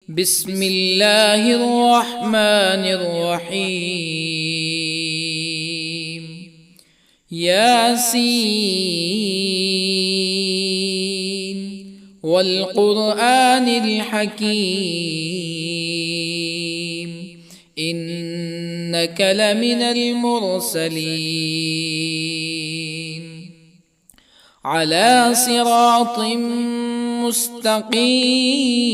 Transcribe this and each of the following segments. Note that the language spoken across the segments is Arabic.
بسم الله الرحمن الرحيم. ياسين والقرآن الحكيم إنك لمن المرسلين على صراط مستقيم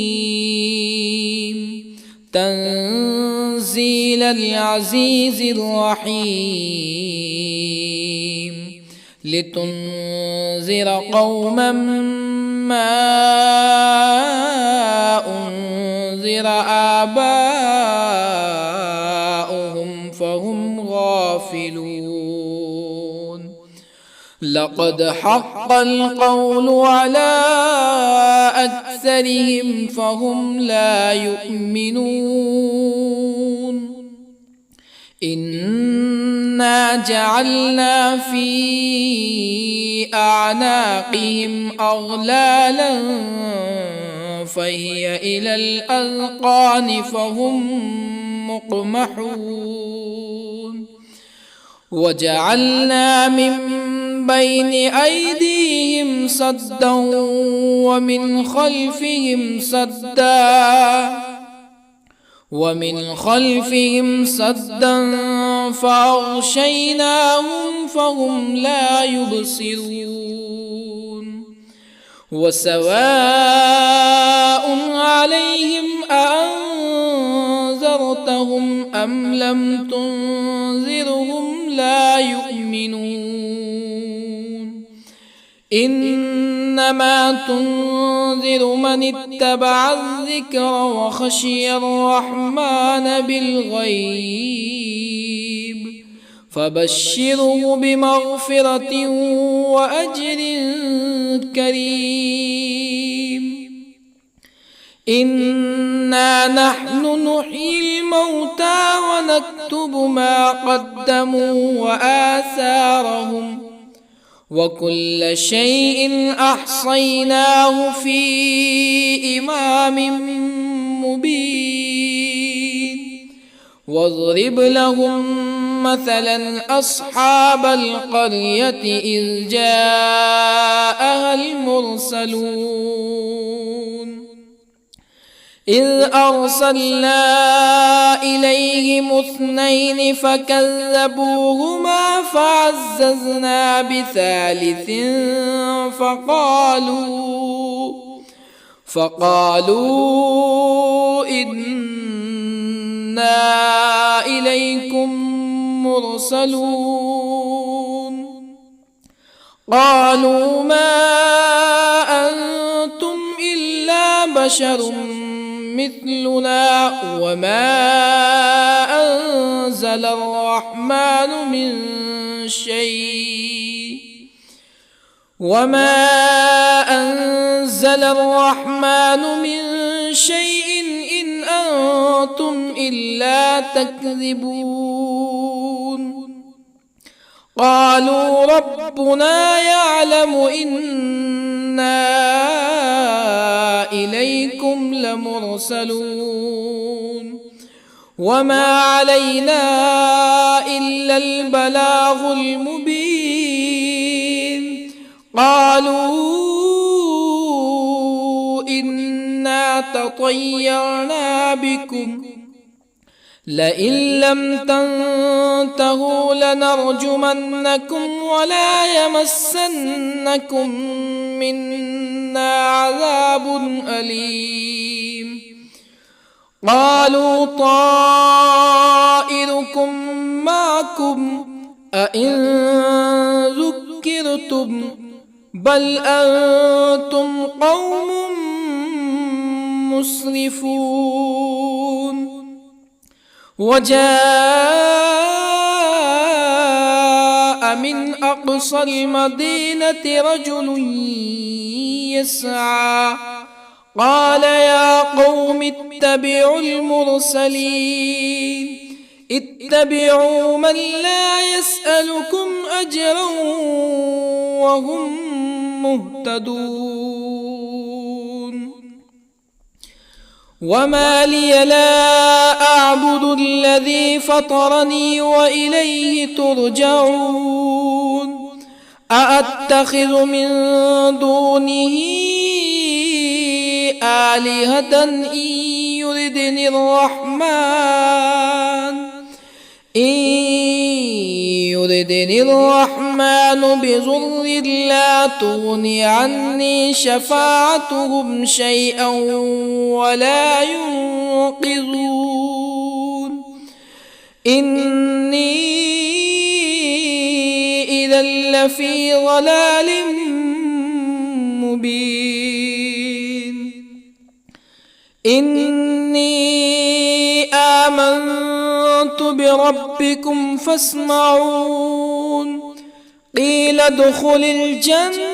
تنزيل العزيز الرحيم لتنذر قوما ما أنذر آباؤهم فهم غافلون. لقد حق القول على أكثرهم فهم لا يؤمنون. إنا جعلنا في أعناقهم أغلالا فهي إلى الأذقان فهم مقمحون. وجعلنا من بين أيديهم سدا ومن خلفهم سدا فأغشيناهم فهم لا يبصرون. وسواء عليهم أأنذرتهم أم لم تنذرهم لا يؤمنون. إنما تنذر من اتبع الذكر وخشي الرحمن بالغيب فبشره بمغفرة وأجر كريم. إنا نحن نحيي الموتى ونكتب ما قدموا وآثارهم وكل شيء أحصيناه في إمام مبين. واضرب لهم مثلا أصحاب القرية إذ جاءها المرسلون إذ أرسلنا إليهم اثنين فكذبوهما فعززنا بثالث فقالوا إنا إليكم مرسلون. قالوا ما أنتم إلا بشر مثلنا وما أنزل الرحمن من شيء إن أنتم إلا تكذبون. قالوا ربنا يعلم إنا إليكم لمرسلون وما علينا إلا البلاغ المبين. قالوا إنا تطيرنا بكم لئن لم تنتهوا لنرجمنكم ولا يمسنكم منا عذاب أليم. قالوا طائركم معكم أئن ذكرتم بل أنتم قوم مسرفون. وجاء من أقصى المدينة رجل يسعى قال يا قوم اتبعوا المرسلين اتبعوا من لا يسألكم أجرا وهم مهتدون. وما لي لا أعبد الذي فطرني وإليه ترجعون أأتخذ من دونه آلهة يردني الرحمن بضر لا تغن عني شفاعتهم شيئا ولا ينقذون إني إذا لفي ضلال مبين إني آمنت بربكم فاسمعون قيل ادخل الجنة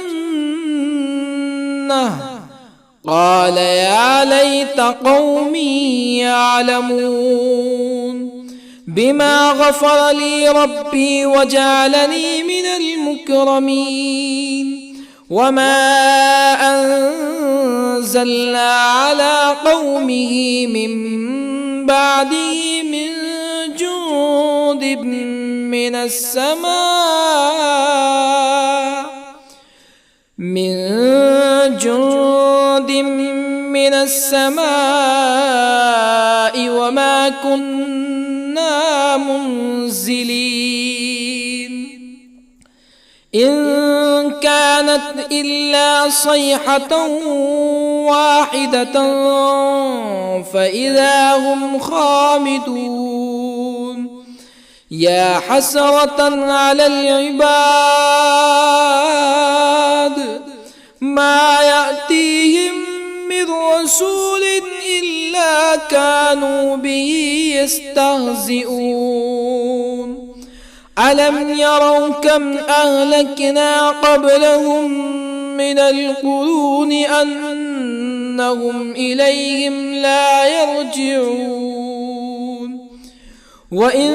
قال يا ليت قومي يعلمون بما غفر لي ربي وجعلني من المكرمين وما أنزلنا على قومه من بعده من جند من السماء وما كنا منزلين إن كانت إلا صيحة واحدة فإذا هم خامدون يا حسرة على العباد ما يأتيهم من رسول إلا كانوا به يستهزئون ألم يروا كم أهلكنا قبلهم من القرون أنهم إليهم لا يرجعون وإن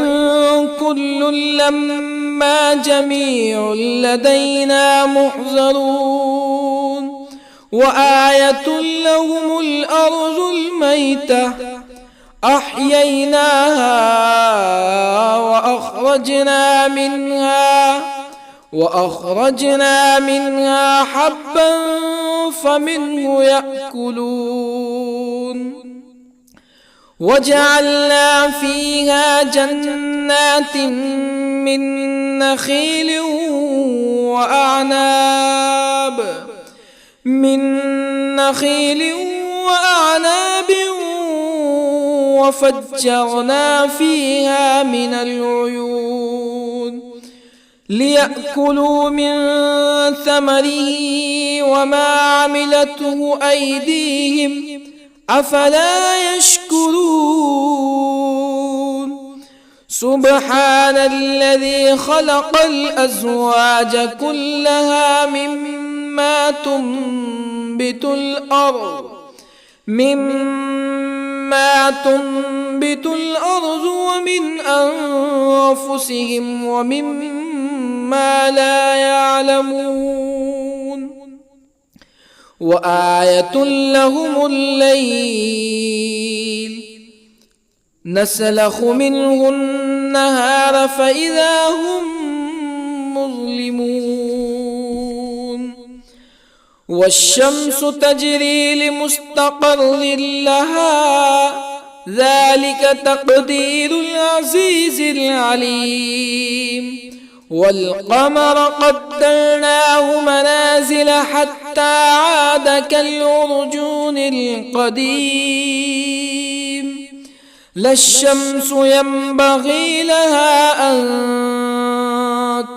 كل لما جميع لدينا محضرون وآية لهم الأرض الميتة أحييناها وأخرجنا منها حبا فمنه يأكلون وجعلنا فيها جنات من نخيل وأعناب وفجرنا فيها من العيون ليأكلوا من ثمره وما عملته أيديهم أفلا يشكرون سبحان الذي خلق الأزواج كلها مما تنبت الأرض ومن أنفسهم ومما لا يعلمون وآية لهم الليل نسلخ منه النهار فإذا هم مظلمون والشمس تجري لمستقر لها ذلك تقدير العزيز العليم والقمر قدرناه منازل حتى عاد كالعرجون القديم لا الشمس ينبغي لها أن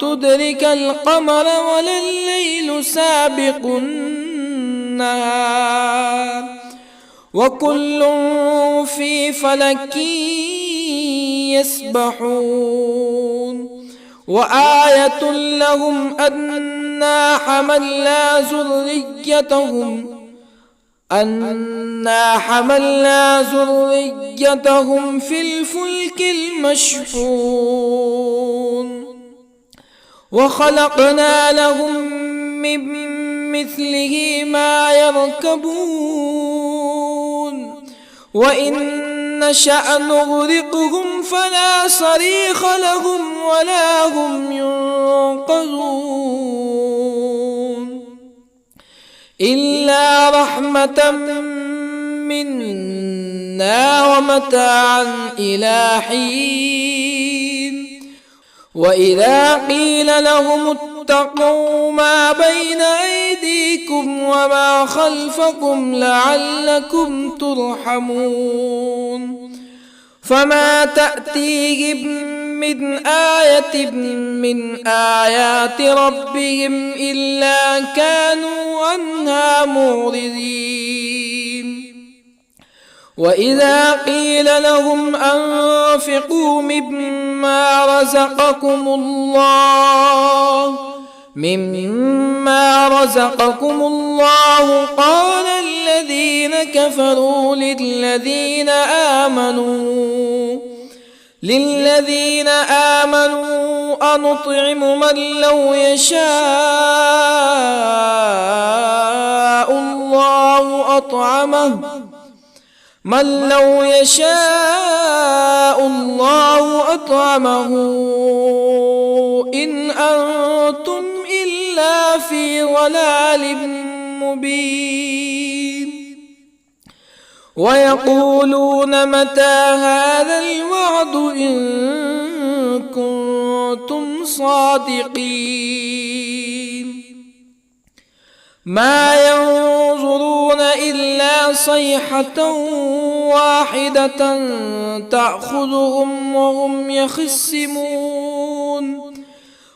تدرك القمر ولا الليل سابق النهار وكل في فلك يسبحون وآية لهم أنا حملنا ذريتهم في الفلك المشحون وخلقنا لهم من مثله ما يركبون وإن نشأ نغرقهم فلا صريخ لهم ولا هم ينقذون إلا رحمة منا ومتاعا إلى حين وإذا قيل لهم اتقوا ما بين أيديكم وما خلفكم لعلكم ترحمون فما تأتيهم من آية من آيات ربهم إلا كانوا عنها معرضين وإذا قيل لهم أنفقوا مما رزقكم الله قال الذين كفروا للذين آمنوا أنطعم من لو يشاء الله أطعمه إن أنتم إلا في ضلال مبين ويقولون متى هذا الوعد إن كنتم صادقين ما ينظرون إلا صيحة واحدة تأخذهم وهم يخصمون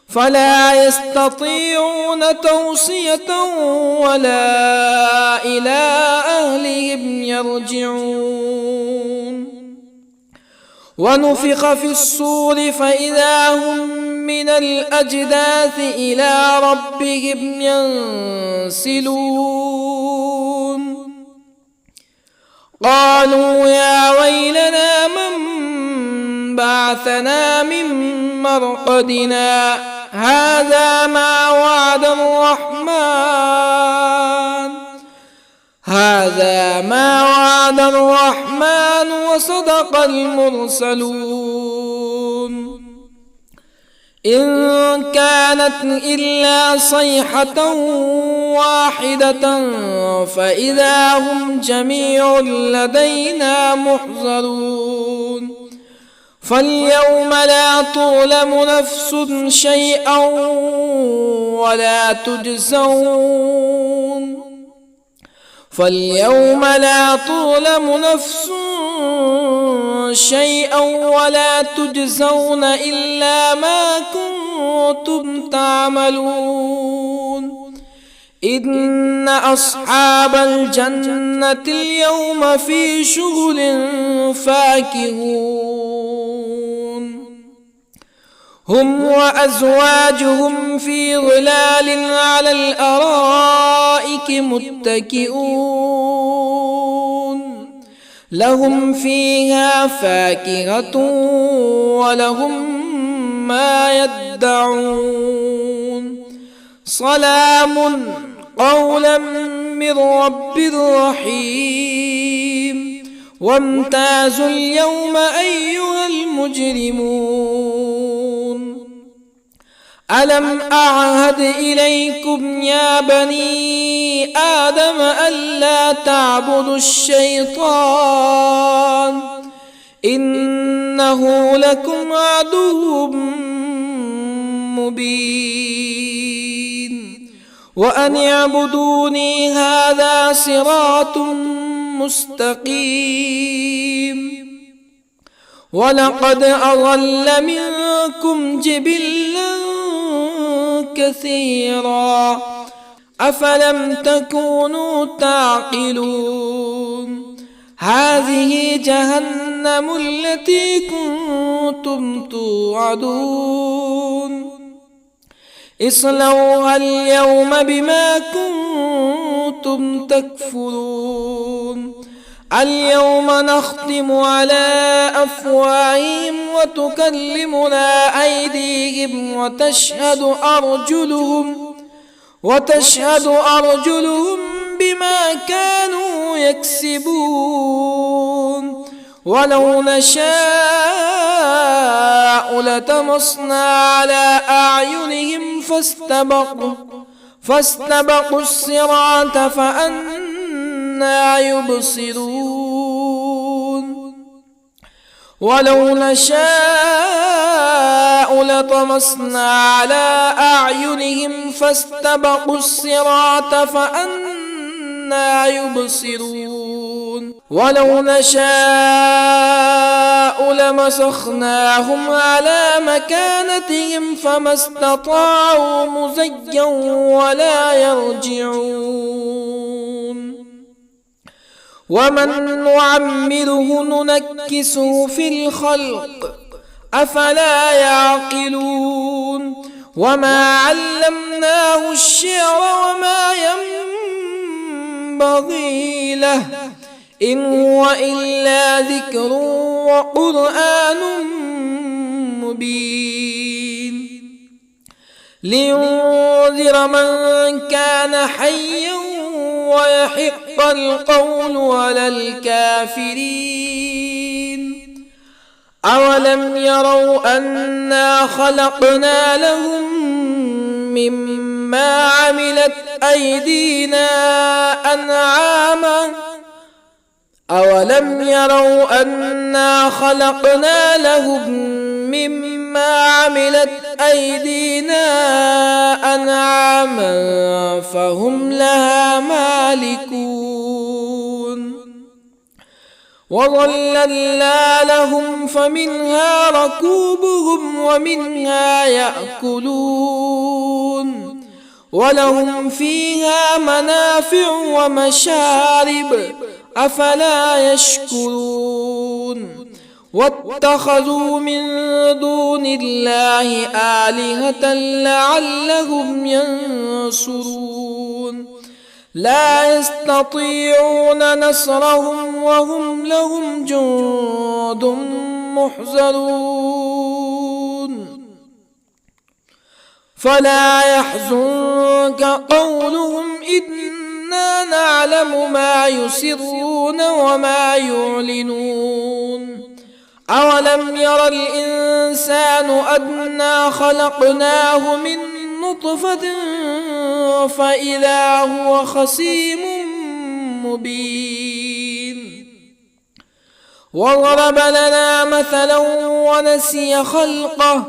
فلا يستطيعون توصية ولا إلى أهلهم يرجعون ونفخ في الصور فإذا هم من الأجداث إلى ربهم ينسلون قالوا يا ويلنا من بعثنا من مرقدنا هذا ما وعد الرحمن وصدق المرسلون إن كانت إلا صيحة واحدة فإذا هم جميع لدينا محضرون فاليوم لا تظلم نفس شيئا ولا تجزون إلا ما كنتم تعملون إن أصحاب الجنة اليوم في شغل فاكهون هم وأزواجهم في ظلال على الأرائك متكئون لهم فيها فاكهة ولهم ما يدعون سلام قولا من رب رحيم وامتازوا اليوم أيها المجرمون ألم أعهد إليكم يا بني آدم ألا تعبدوا الشيطان إنه لكم عدو مبين وأن اعبدوني هذا صراط مستقيم ولقد أضل منكم جبلا كثيرا أفلم تكونوا تعقلون هذه جهنم التي كنتم توعدون اصلوها اليوم بما كنتم تكفرون اليوم نختم على أفواههم وتكلمنا أيديهم وتشهد أرجلهم بما كانوا يكسبون ولو نشاء لطمسنا على أعينهم فاستبقوا الصراط فأنى يبصرون ولو نشاء لطمسنا على أعينهم فاستبقوا الصراط فأنى يبصرون ولو نشاء لمسخناهم على مكانتهم فما استطاعوا مزيا ولا يرجعون ومن نعمره ننكسه في الخلق أفلا يعقلون وما علمناه الشعر وما ينبغي له إن هو إلا ذكر وقرآن مبين لينذر من كان حيا ويحق القول على الكافرين أولم يروا أنا خلقنا لهم مما عملت أيدينا أنعاما أولم يروا أنا خلقنا لهم مما عملت أيدينا أنعاما فهم لها مالكون وظللنا لهم فمنها ركوبهم ومنها يأكلون ولهم فيها منافع ومشارب أفلا يشكرون واتخذوا من دون الله آلهة لعلهم ينصرون لا يستطيعون نصرهم وهم لهم جند محضرون فلا يحزنك قولهم إنا نعلم ما يسرون وما يعلنون أولم ير الإنسان أنا خلقناه من نطفة فإذا هو خصيم مبين وضرب لنا مثلا ونسي خلقه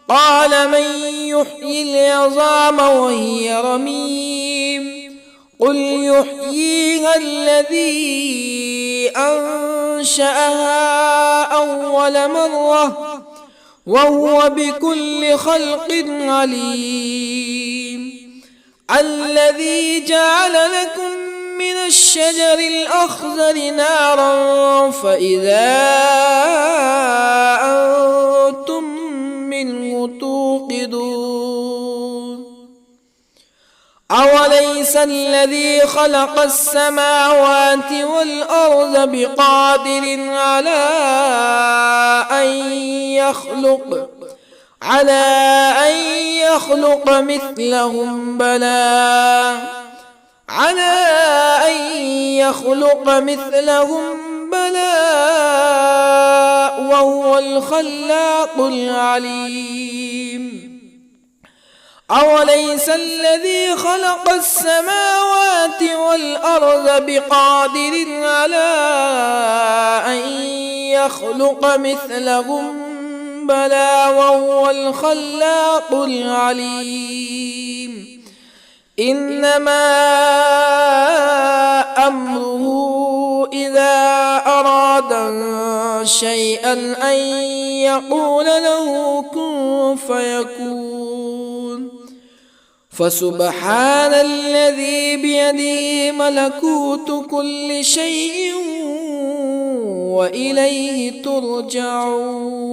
قال من يحيي العظام وهي رميم قل يحييها الذي أنشأها أول مرة وهو بكل خلق عليم الذي جعل لكم من الشجر الأخضر نارا فإذا أنتم منه توقدون أوليس الذي خلق السماوات والأرض بقادر على أن يخلق مثلهم بلى وهو الخلاق العليم أوليس الذي خلق السماوات والأرض بقادر على أن يخلق مثلهم بلى وهو الخلاق العليم إنما أمره إذا أراد شيئا أن يقول له كن فيكون فسبحان الذي بيده ملكوت كل شيء وإليه ترجعون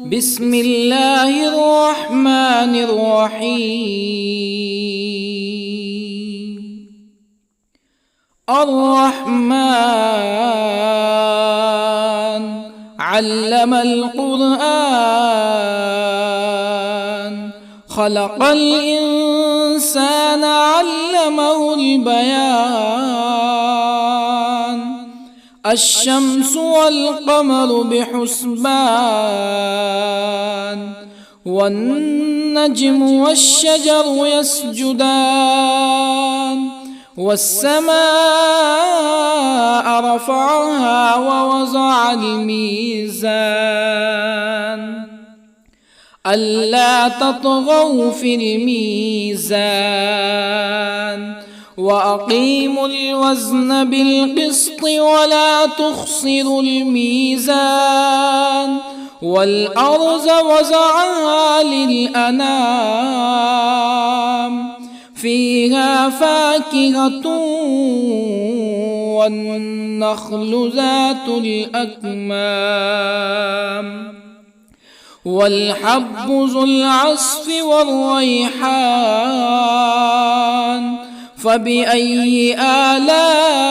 بسم الله الرحمن الرحيم الرحمن علم القرآن خلق الإنسان الإنسان علمه البيان الشمس والقمر بحسبان والنجم والشجر يسجدان والسماء رفعها ووضع الميزان ألا تطغوا في الميزان وأقيموا الوزن بالقسط ولا تخسروا الميزان والأرض وضعها للأنام فيها فاكهة والنخل ذات الأكمام والحب ذو العصف والريحان فبأي آلاء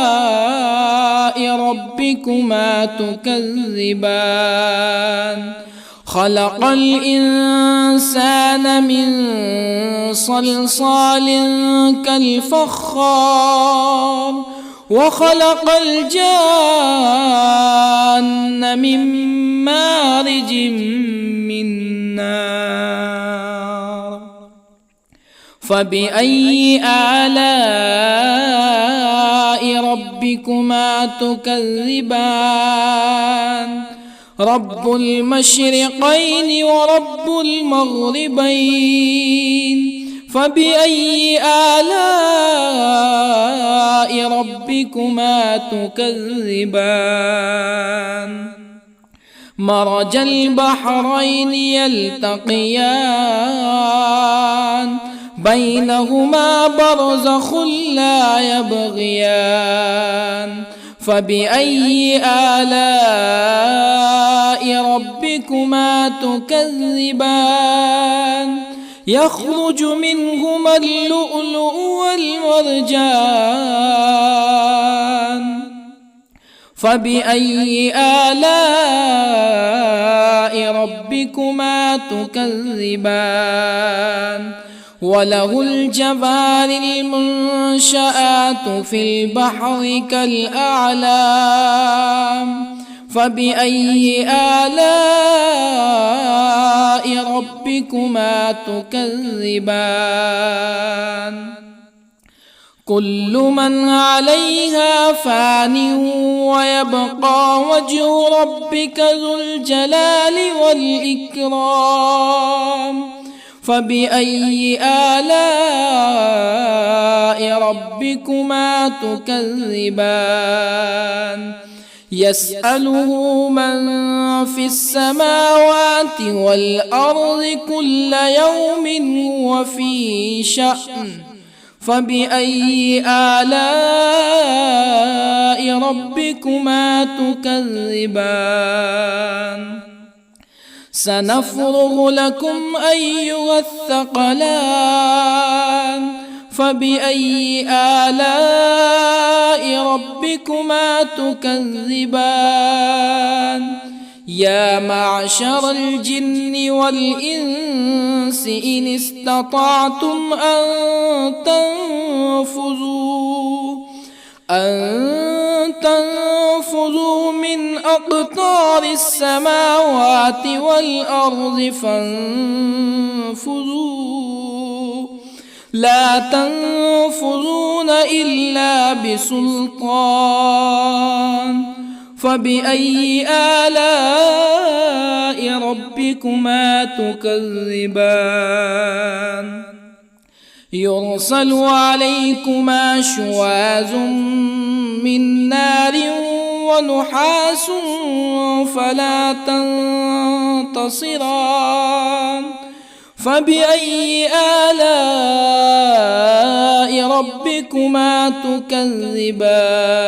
ربكما تكذبان خلق الإنسان من صلصال كالفخار وخلق الجان من مارج من نار فبأي آلاء ربكما تكذبان رب المشرقين ورب المغربين فبأي آلاء ربكما تكذبان مرج البحرين يلتقيان بينهما برزخ لا يبغيان فبأي آلاء ربكما تكذبان يخرج منهما اللؤلؤ والمرجان فبأي آلاء ربكما تكذبان وله الجوار المنشآت في البحر كالأعلام فبأي آلاء ربكما تكذبان كل من عليها فان ويبقى وجه ربك ذو الجلال والإكرام فبأي آلاء ربكما تكذبان يسأله من في السماوات والأرض كل يوم هو في شأن فبأي آلاء ربكما تكذبان سنفرغ لكم أيها الثقلان فبأي آلاء ربكما تكذبان يا معشر الجن والإنس إن استطعتم أن تنفذوا من أقطار السماوات والأرض فانفذوا لا تنفذون إلا بسلطان فبأي آلاء ربكما تكذبان يرسل عليكما شواظ من نار ونحاس فلا تنتصران فبأي آلاء ربكما تكذبان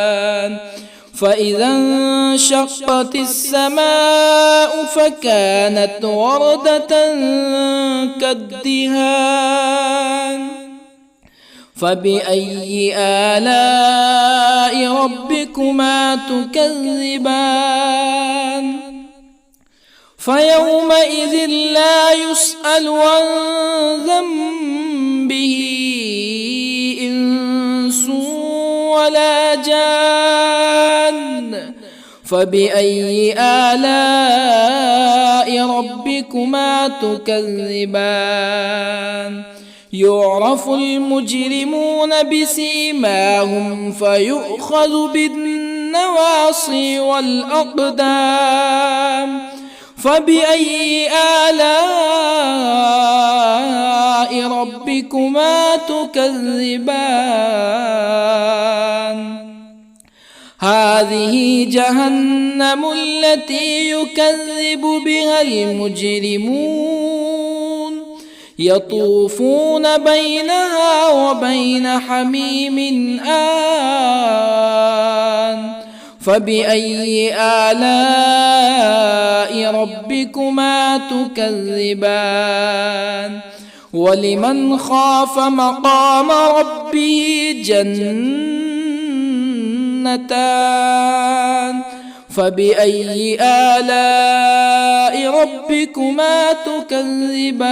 فإذا انشقت السماء فكانت وردة كالدهان فبأي آلاء ربكما تكذبان فيومئذ لا يسأل عن ذنبه جان فبأي آلاء ربكما تكذبان يعرف المجرمون بسيماهم فيؤخذ بالنواصي والأقدام فبأي آلاء ربكما تكذبان هذه جهنم التي يكذب بها المجرمون يطوفون بينها وبين حميم آن فبأي آلاء ربكما تكذبان ولمن خاف مقام ربه جنتان فبأي آلاء ربكما تكذبان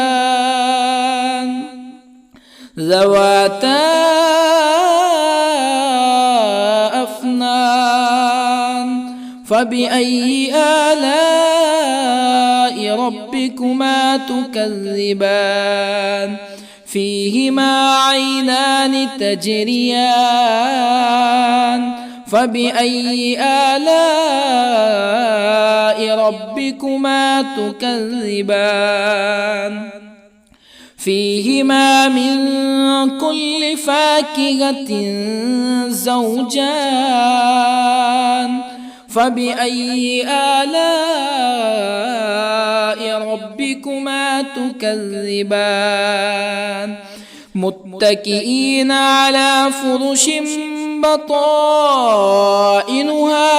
ذواتا أفنان فبأي آلاء ربكما تكذبان فيهما عينان تجريان فبأي آلاء ربكما تكذبان فيهما من كل فاكهة زوجان فبأي آلاء ربكما تكذبان متكئين على فرش بطائنها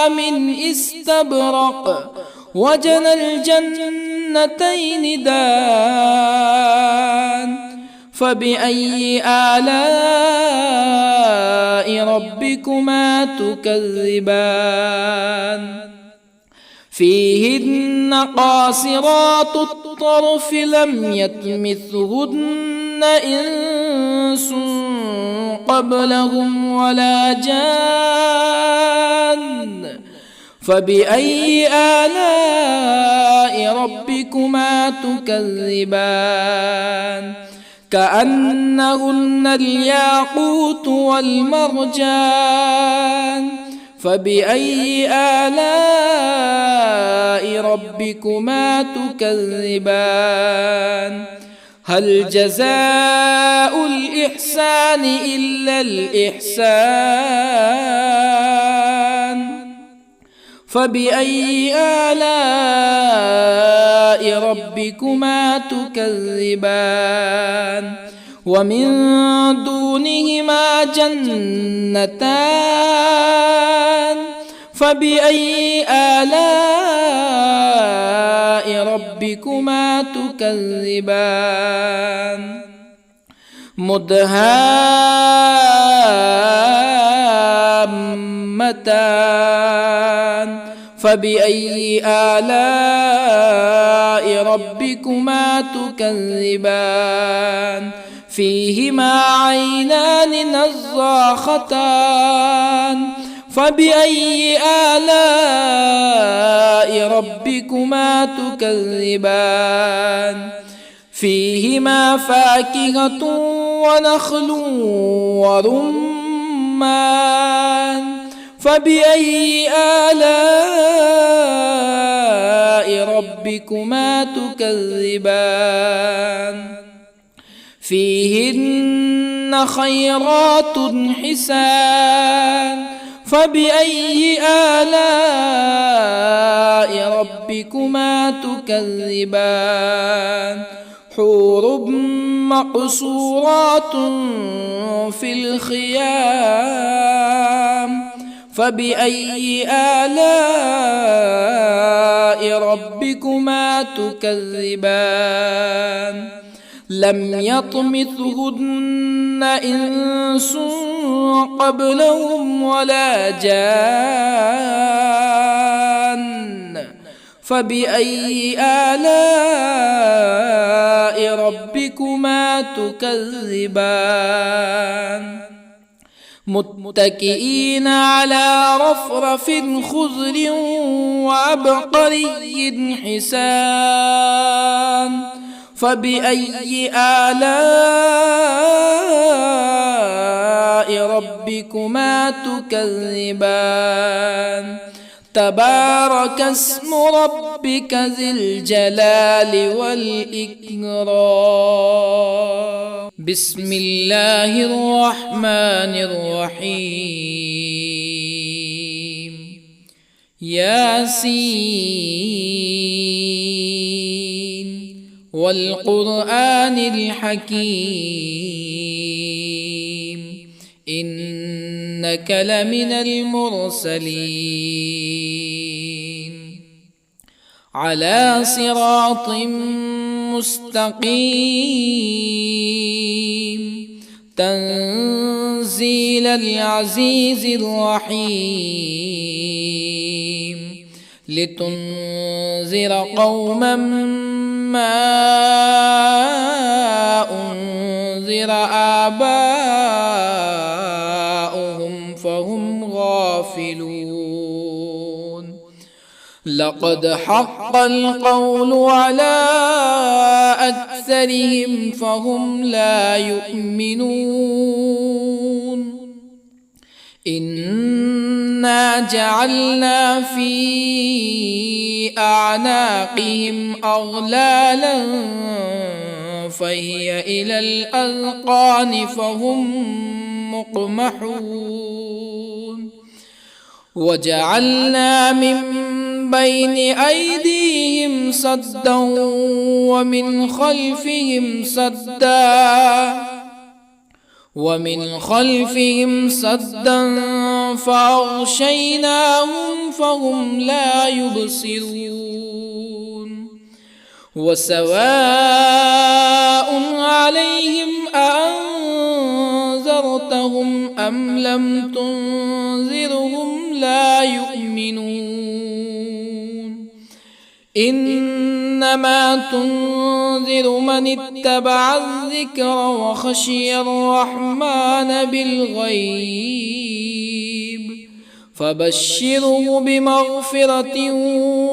من استبرق وجنى الجنتين دان فبأي آلاء ربكما تكذبان فيهن قاصرات الطرف لم يطمثهن إنس قبلهم ولا جان فبأي آلاء ربكما تكذبان كأنهن الياقوت والمرجان فبأي آلاء ربكما تكذبان هل جزاء الإحسان إلا الإحسان فبأي آلاء ربكما تكذبان ومن دونهما جنتان فبأي آلاء ربكما تكذبان مدهامتان فبأي آلاء ربكما تكذبان فيهما عينان نضاختان فبأي آلاء ربكما تكذبان فيهما فاكهة ونخل ورمان فبأي آلاء ربكما تكذبان فيهن خيرات حسان فبأي آلاء ربكما تكذبان حور مقصورات في الخيام فبأي آلاء ربكما تكذبان لم يطمثهن إنس قبلهم ولا جان فبأي آلاء ربكما تكذبان متكئين على رفرف خضر وعبقري حسان فبأي آلاء ربكما تكذبان تبارك اسم ربك ذي الجلال والإكرام بسم الله الرحمن الرحيم ياسين والقرآن الحكيم إنك لمن المرسلين على صراط مستقيم تنزيل العزيز الرحيم لتنذر قوما ما أنذر آباؤهم فهم غافلون لقد حق القول على أكثرهم فهم لا يؤمنون إنا جعلنا في أعناقهم أغلالا فهي إلى الأذقان فهم مقمحون وجعلنا من بين أيديهم سدا ومن خلفهم سدا فأغشيناهم فهم لا يبصرون وسواء عليهم أأنذرتهم أم لم تنذرهم لا يؤمنون إنما تنذر من اتبع الذكر وخشي الرحمن بالغيب فبشره بمغفرة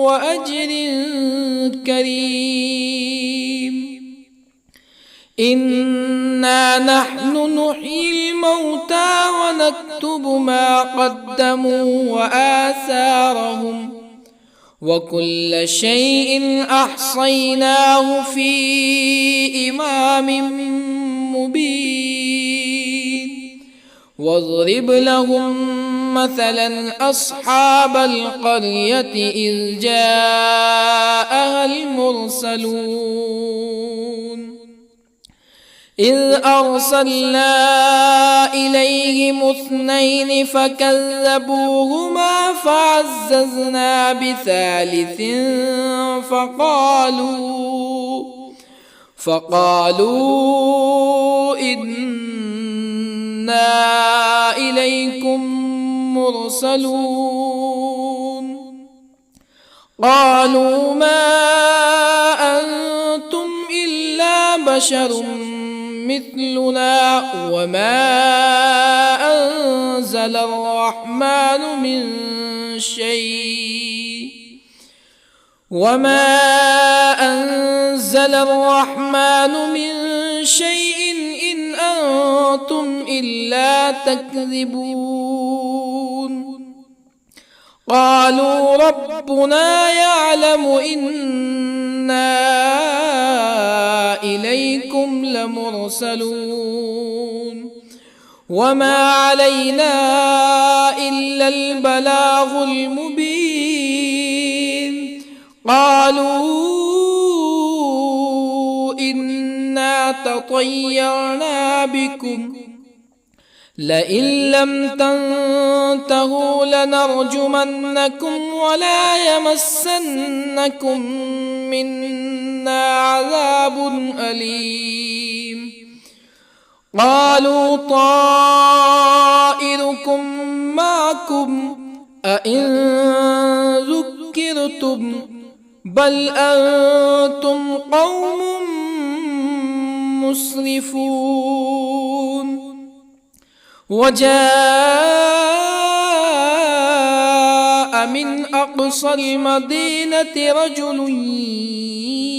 وأجر كريم إنا نحن نحيي الموتى ونكتب ما قدموا وآثارهم وكل شيء أحصيناه في إمام مبين واضرب لهم مثلا أصحاب القرية إذ جاءها المرسلون إذ أرسلنا إليهم اثنين فكذبوهما فعززنا بثالث فقالوا إنا إليكم مرسلون قالوا ما أنتم إلا بشر مثلنا وما أنزل الرحمن من شيء إن أنتم إلا تكذبون قالوا ربنا يعلم إنا إليكم لمرسلون وما علينا إلا البلاغ المبين قالوا إنا تطيرنا بكم لئن لم تنتهوا لنرجمنكم ولا يمسنكم منا عذاب أليم قالوا طائركم معكم أئن ذكرتم بل أنتم قوم مسرفون وجاء من أقصى المدينة رجل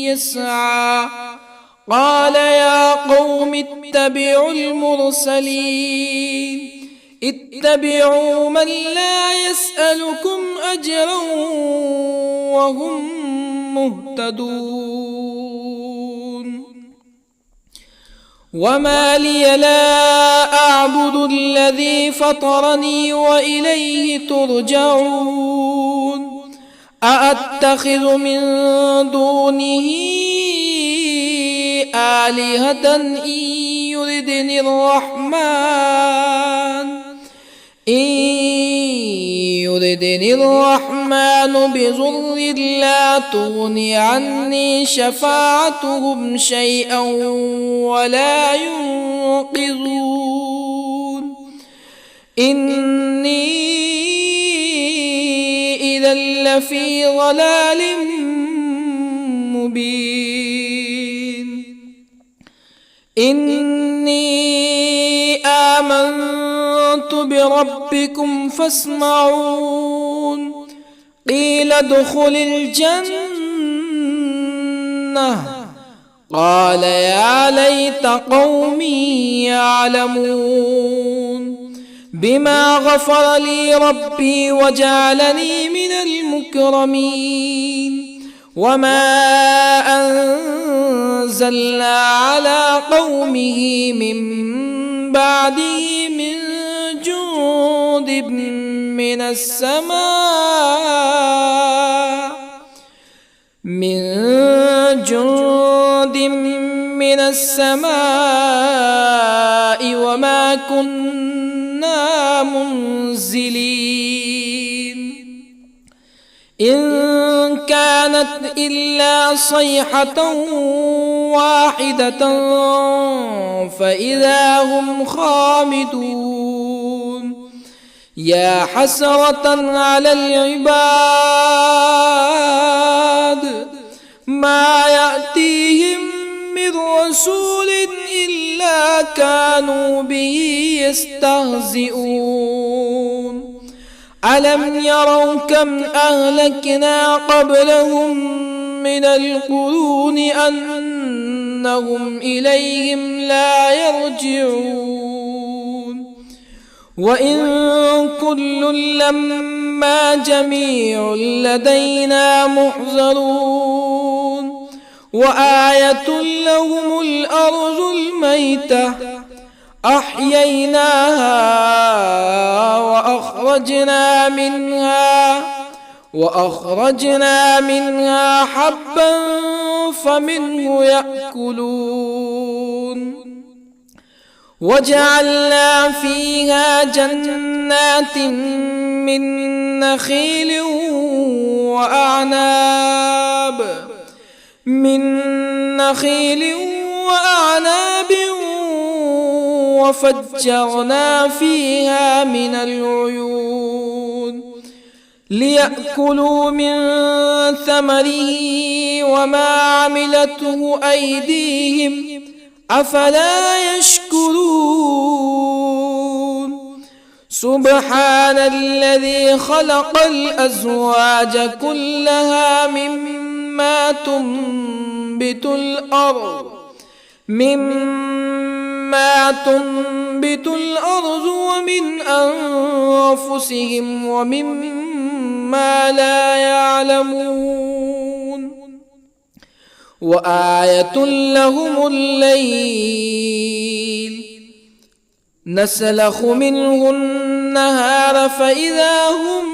يسعى قال يا قوم اتبعوا المرسلين اتبعوا من لا يسألكم أجرا وهم مهتدون وما لي لا أعبد الذي فطرني وإليه ترجعون أأتخذ من دونه آلهة إن يردني الرحمن بضر لا تغني عني شفاعتهم شيئا ولا ينقذون إني إذا لفي ضلال مبين إني آمنت بربكم فاسمعون قيل ادخل الجنة قال يا ليت قومي يعلمون بما غفر لي ربي وجعلني من المكرمين وما أنزلنا على قومه من بعده من جند من السماء وما كنا منزلين إن كانت إلا صيحة واحدة فإذا هم خامدون يا حسرة على العباد ما يأتيهم من رسول إلا كانوا به يستهزئون ألم يروا كم أهلكنا قبلهم من القرون أنهم إليهم لا يرجعون وإن كل لما جميع لدينا محضرون وآية لهم الأرض الميتة أحييناها وأخرجنا منها حبا فمنه يأكلون وجعلنا فيها جنات من نخيل وأعناب وفجرنا فيها من العيون ليأكلوا من ثمره وما عملته أيديهم أفلا يشكرون سبحان الذي خلق الأزواج كلها مما تنبت الأرض ومن أنفسهم ومما لا يعلمون وآية لهم الليل نسلخ منه النهار فإذا هم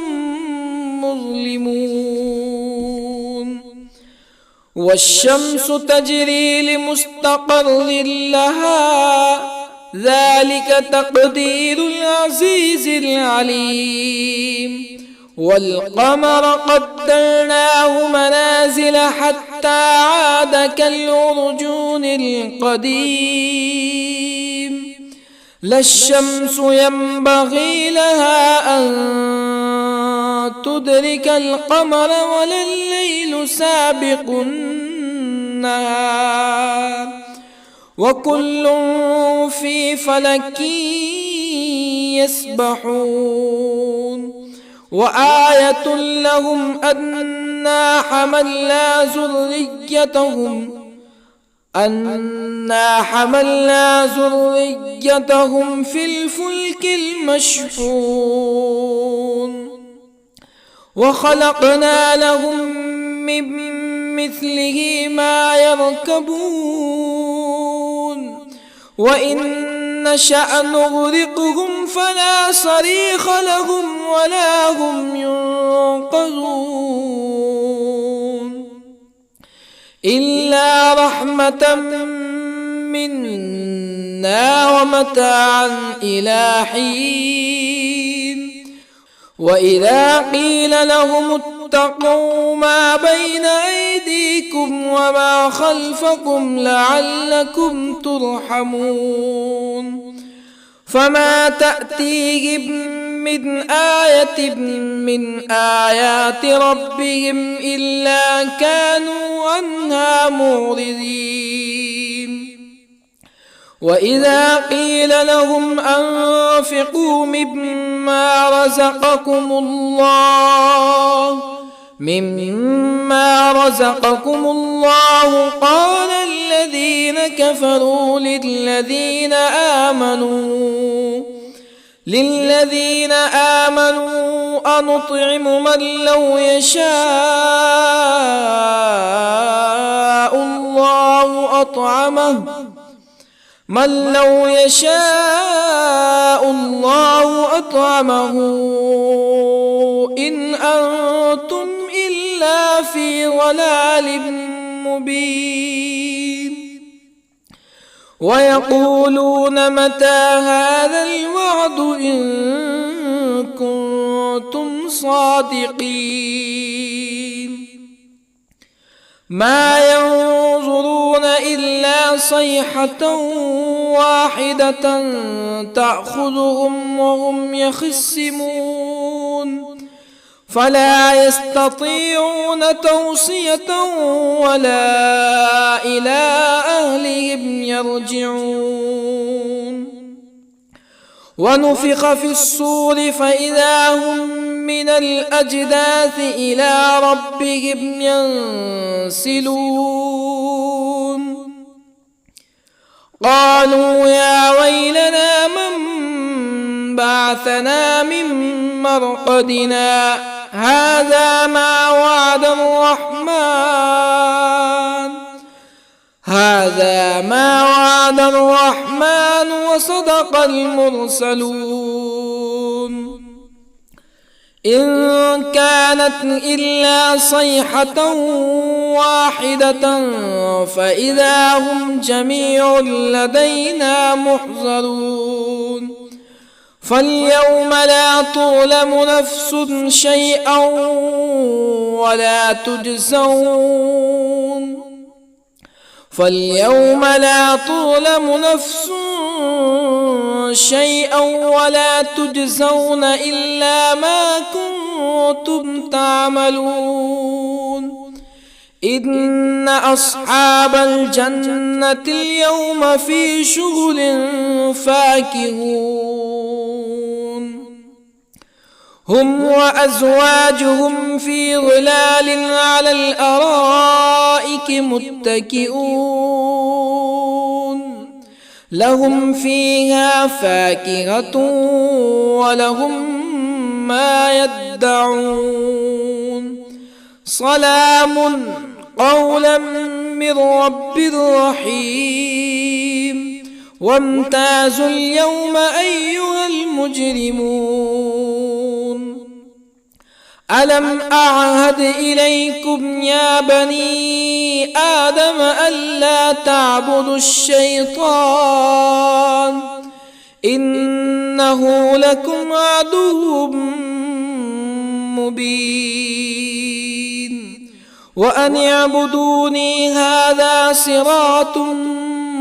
مظلمون والشمس تجري لمستقر لها ذلك تقدير العزيز العليم والقمر قدرناه منازل حتى عاد كالعرجون القديم لا الشمس ينبغي لها أن تدرك القمر ولا الليل سابق النهار وكل في فلك يسبحون وآية لهم أنا حملنا ذريتهم في الفلك المشحون وخلقنا لهم من مثله ما يركبون وإن نشأ نغرقهم فلا صريخ لهم ولا هم ينقذون إلا رحمة منا ومتاعا إلى حين وإذا قيل لهم اتقوا ما بين أيديكم وما خلفكم لعلكم ترحمون فما تأتيهم من آية من آيات ربهم إلا كانوا عنها معرضين وإذا قيل لهم أنفقوا مما رزقكم الله قال الذين كفروا للذين آمنوا أنطعم من لو يشاء الله أطعمه إن أنتم إلا في ضلال مبين ويقولون متى هذا الوعد إن كنتم صادقين ما ينظرون إلا صيحة واحدة تأخذهم وهم يخصمون فلا يستطيعون توصية ولا إلى أهلهم يرجعون ونفخ في الصور فإذا هم من الأجداث إلى ربهم ينسلون قالوا يا ويلنا من بعثنا من مرقدنا هذا ما وعد الرحمن وصدق المرسلون إن كانت إلا صيحة واحدة فإذا هم جميع لدينا محضرون فاليوم لا تظلم نفس شيئا ولا تجزون إلا ما كنتم تعملون إن أصحاب الجنة اليوم في شغل فاكهون هم وأزواجهم في ظلال على الأرائك متكئون لهم فيها فاكهة ولهم ما يدعون سلام قولا من رب رحيم وامتازوا اليوم أيها المجرمون ألم أعهد إليكم يا بني آدم ألا تعبدوا الشيطان إنه لكم عدو مبين وأن اعبدوني هذا صراط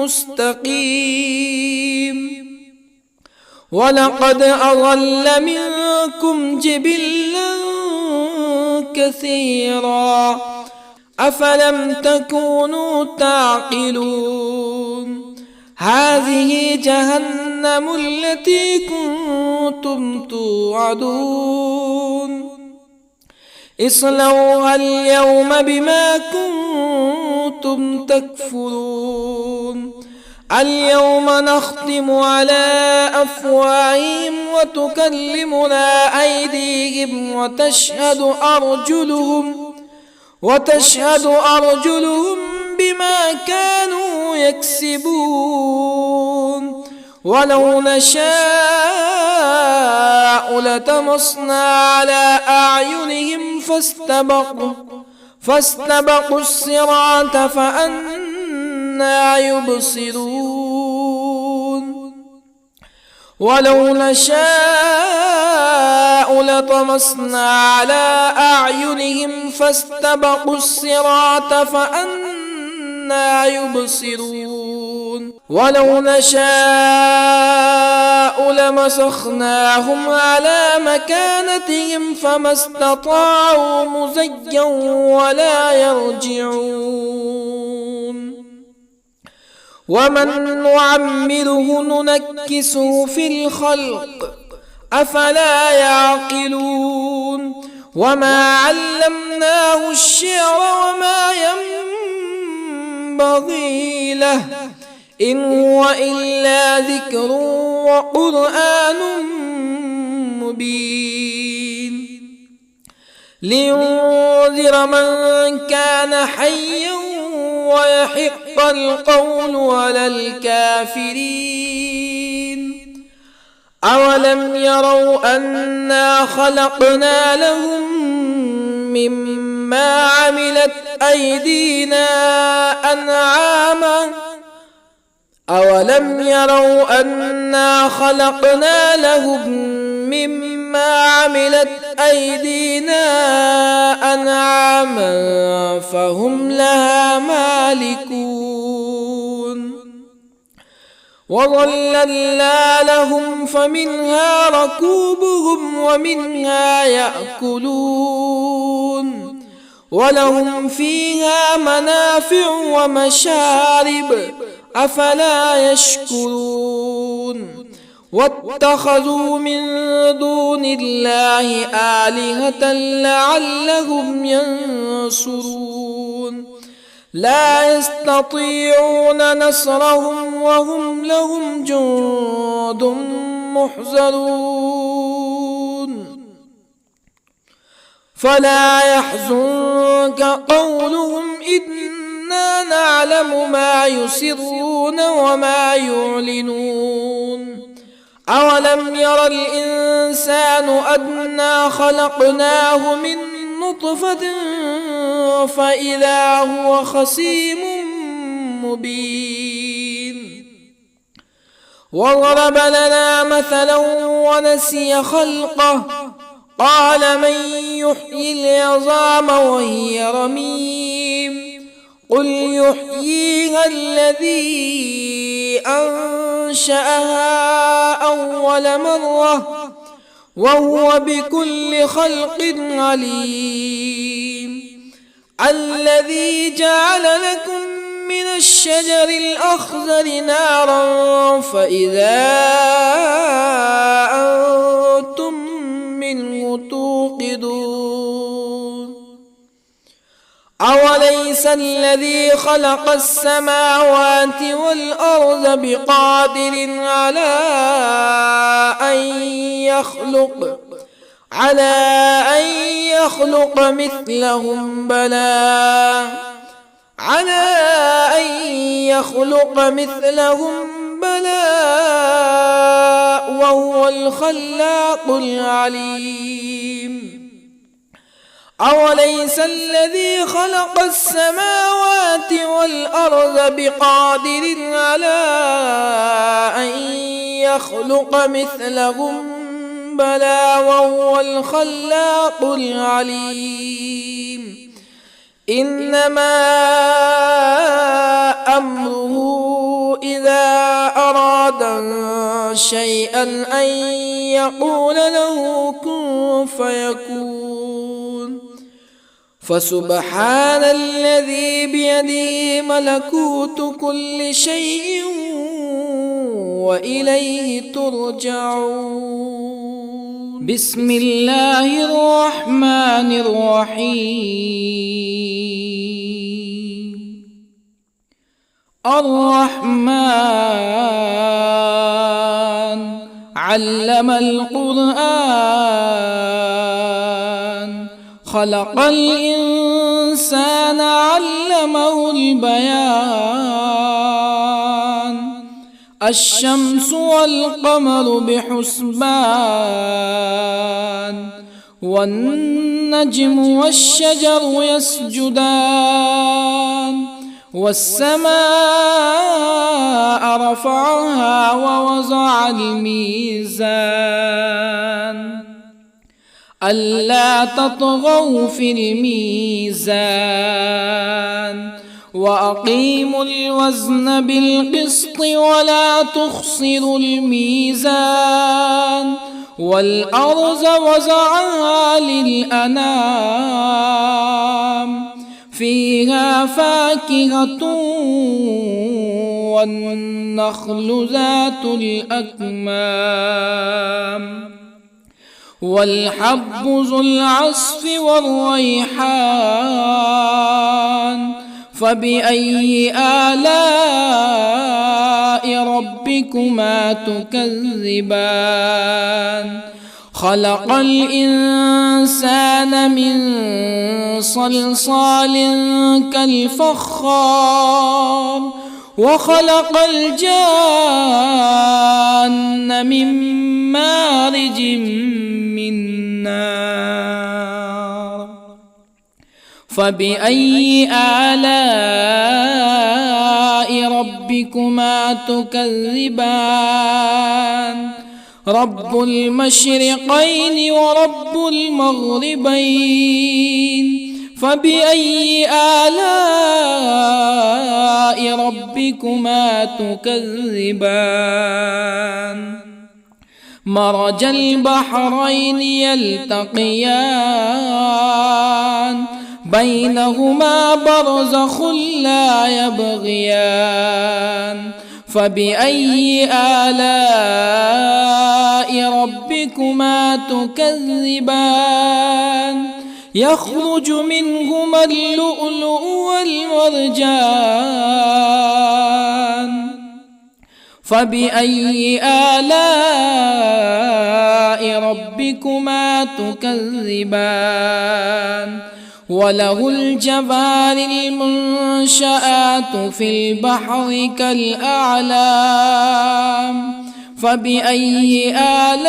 مستقيم ولقد أضل منكم جبلا كثيرا أفلم تكونوا تعقلون هذه جهنم التي كنتم توعدون اصلوها اليوم بما كنتم تكفرون اليوم نختم على أفواههم وتكلمنا أيديهم وتشهد أرجلهم بما كانوا يكسبون ولو نشاء لطمسنا على أعينهم فاستبقوا الصراط فأنى يبصرون ولو نشاء لطمسنا على أعينهم فاستبقوا الصراط فأنى يبصرون ولو نشاء لمسخناهم على مكانتهم فما استطاعوا مزيا ولا يرجعون ومن نعمره ننكسه في الخلق أفلا يعقلون وما علمناه الشعر وما ينبغي له إن هو إلا ذكر وقرآن مبين لينذر من كان حيا ويحق القول على الكافرين أولم يروا أنا خلقنا لهم مما عملت أيدينا أنعاما أولم يروا أنا خلقنا لهم مما عملت أيدينا أنعاما فهم لها مالكون وظللنا لهم فمنها ركوبهم ومنها يأكلون ولهم فيها منافع ومشارب أفلا يشكرون واتخذوا من دون الله آلهة لعلهم ينصرون لا يستطيعون نصرهم وهم لهم جند محضرون فلا يحزنك قولهم إنا نعلم ما يسرون وما يعلنون أولم ير الإنسان أنا خلقناه من نطفة فإذا هو خصيم مبين وضرب لنا مثلا ونسي خلقه قال من يحيي العظام وهي رميم قل يحييها الذي أنشأها أول مرة وهو بكل خلق عليم الذي جعل لكم من الشجر الأخضر نارا فإذا أنتم منه توقدون أوليس الذي خلق السماوات والأرض بقادر على أن يخلق مثلهم بلى وهو الخلاق العليم أوليس الذي خلق السماوات والأرض بقادر على أن يخلق مثلهم بلى وهو الخلاق العليم إنما أمره إذا أراد شيئا أن يقول له كن فيكون فسبحان الذي بيده ملكوت كل شيء وإليه ترجعون. بسم الله الرحمن الرحيم. الرحمن علم القرآن، خلق الإنسان علمه البيان. الشمس والقمر بحسبان، والنجم والشجر يسجدان. والسماء رفعها ووضع الميزان، ألا تطغوا في الميزان. وأقيموا الوزن بالقسط ولا تخسروا الميزان. والأرض وضعها للأنام، فيها فاكهة والنخل ذات الأكمام، والحب ذو العصف والريحان. فبأي آلاء ربكما تكذبان؟ خلق الإنسان من صلصال كالفخار، وخلق الجان من مارج من نار. فبأي آلاء ربكما تكذبان؟ رب المشرقين ورب المغربين. فبأي آلاء ربكما تكذبان؟ مرج البحرين يلتقيان، بينهما برزخ لا يبغيان. فبأي آلاء ربكما تكذبان؟ يخرج منهما اللؤلؤ والمرجان. فبأي آلاء ربكما تكذبان؟ وله الجوار المنشآت في البحر كالأعلام. فبأي آلاء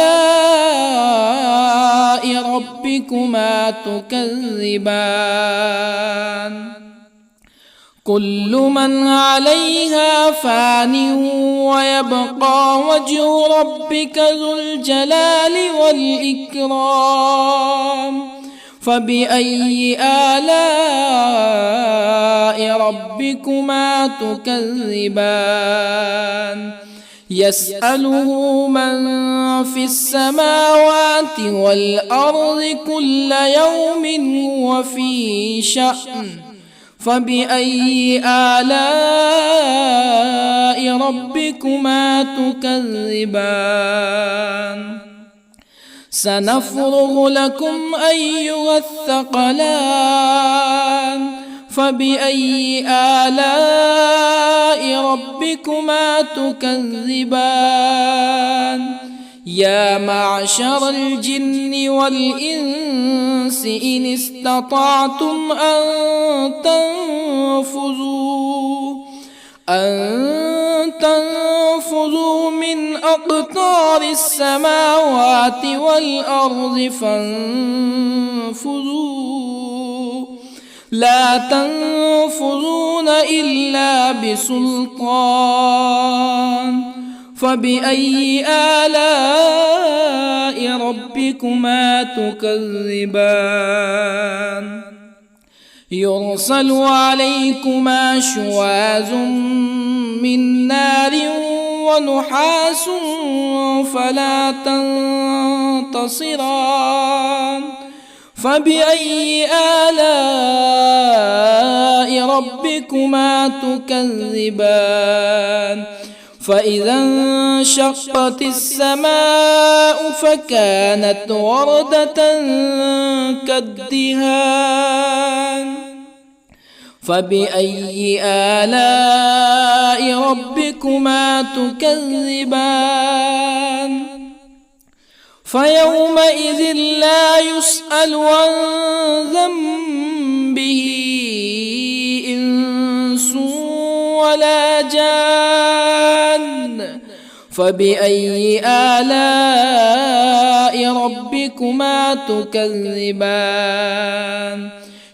ربكما تكذبان؟ كل من عليها فان، ويبقى وجه ربك ذو الجلال والإكرام. فبأي آلاء ربكما تكذبان؟ يسأله من في السماوات والأرض كل يوم هو في شأن. فبأي آلاء ربكما تكذبان؟ سنفرغ لكم أيها الثقلان. فبأي آلاء ربكما تكذبان؟ يا معشر الجن والإنس إن استطعتم أن تنفذوا من أقطار السماوات والأرض فانفذوا، لا تنفذون إلا بسلطان. فبأي آلاء ربكما تكذبان؟ يرسل عليكما شواظ من نار ونحاس فلا تنتصران. فبأي آلاء ربكما تكذبان؟ فإذا انشقت السماء فكانت وردة كالدهان فبأي آلاء ربكما تكذبان فيومئذ لا يسأل عن ذنبه إنس ولا جان فبأي آلاء ربكما تكذبان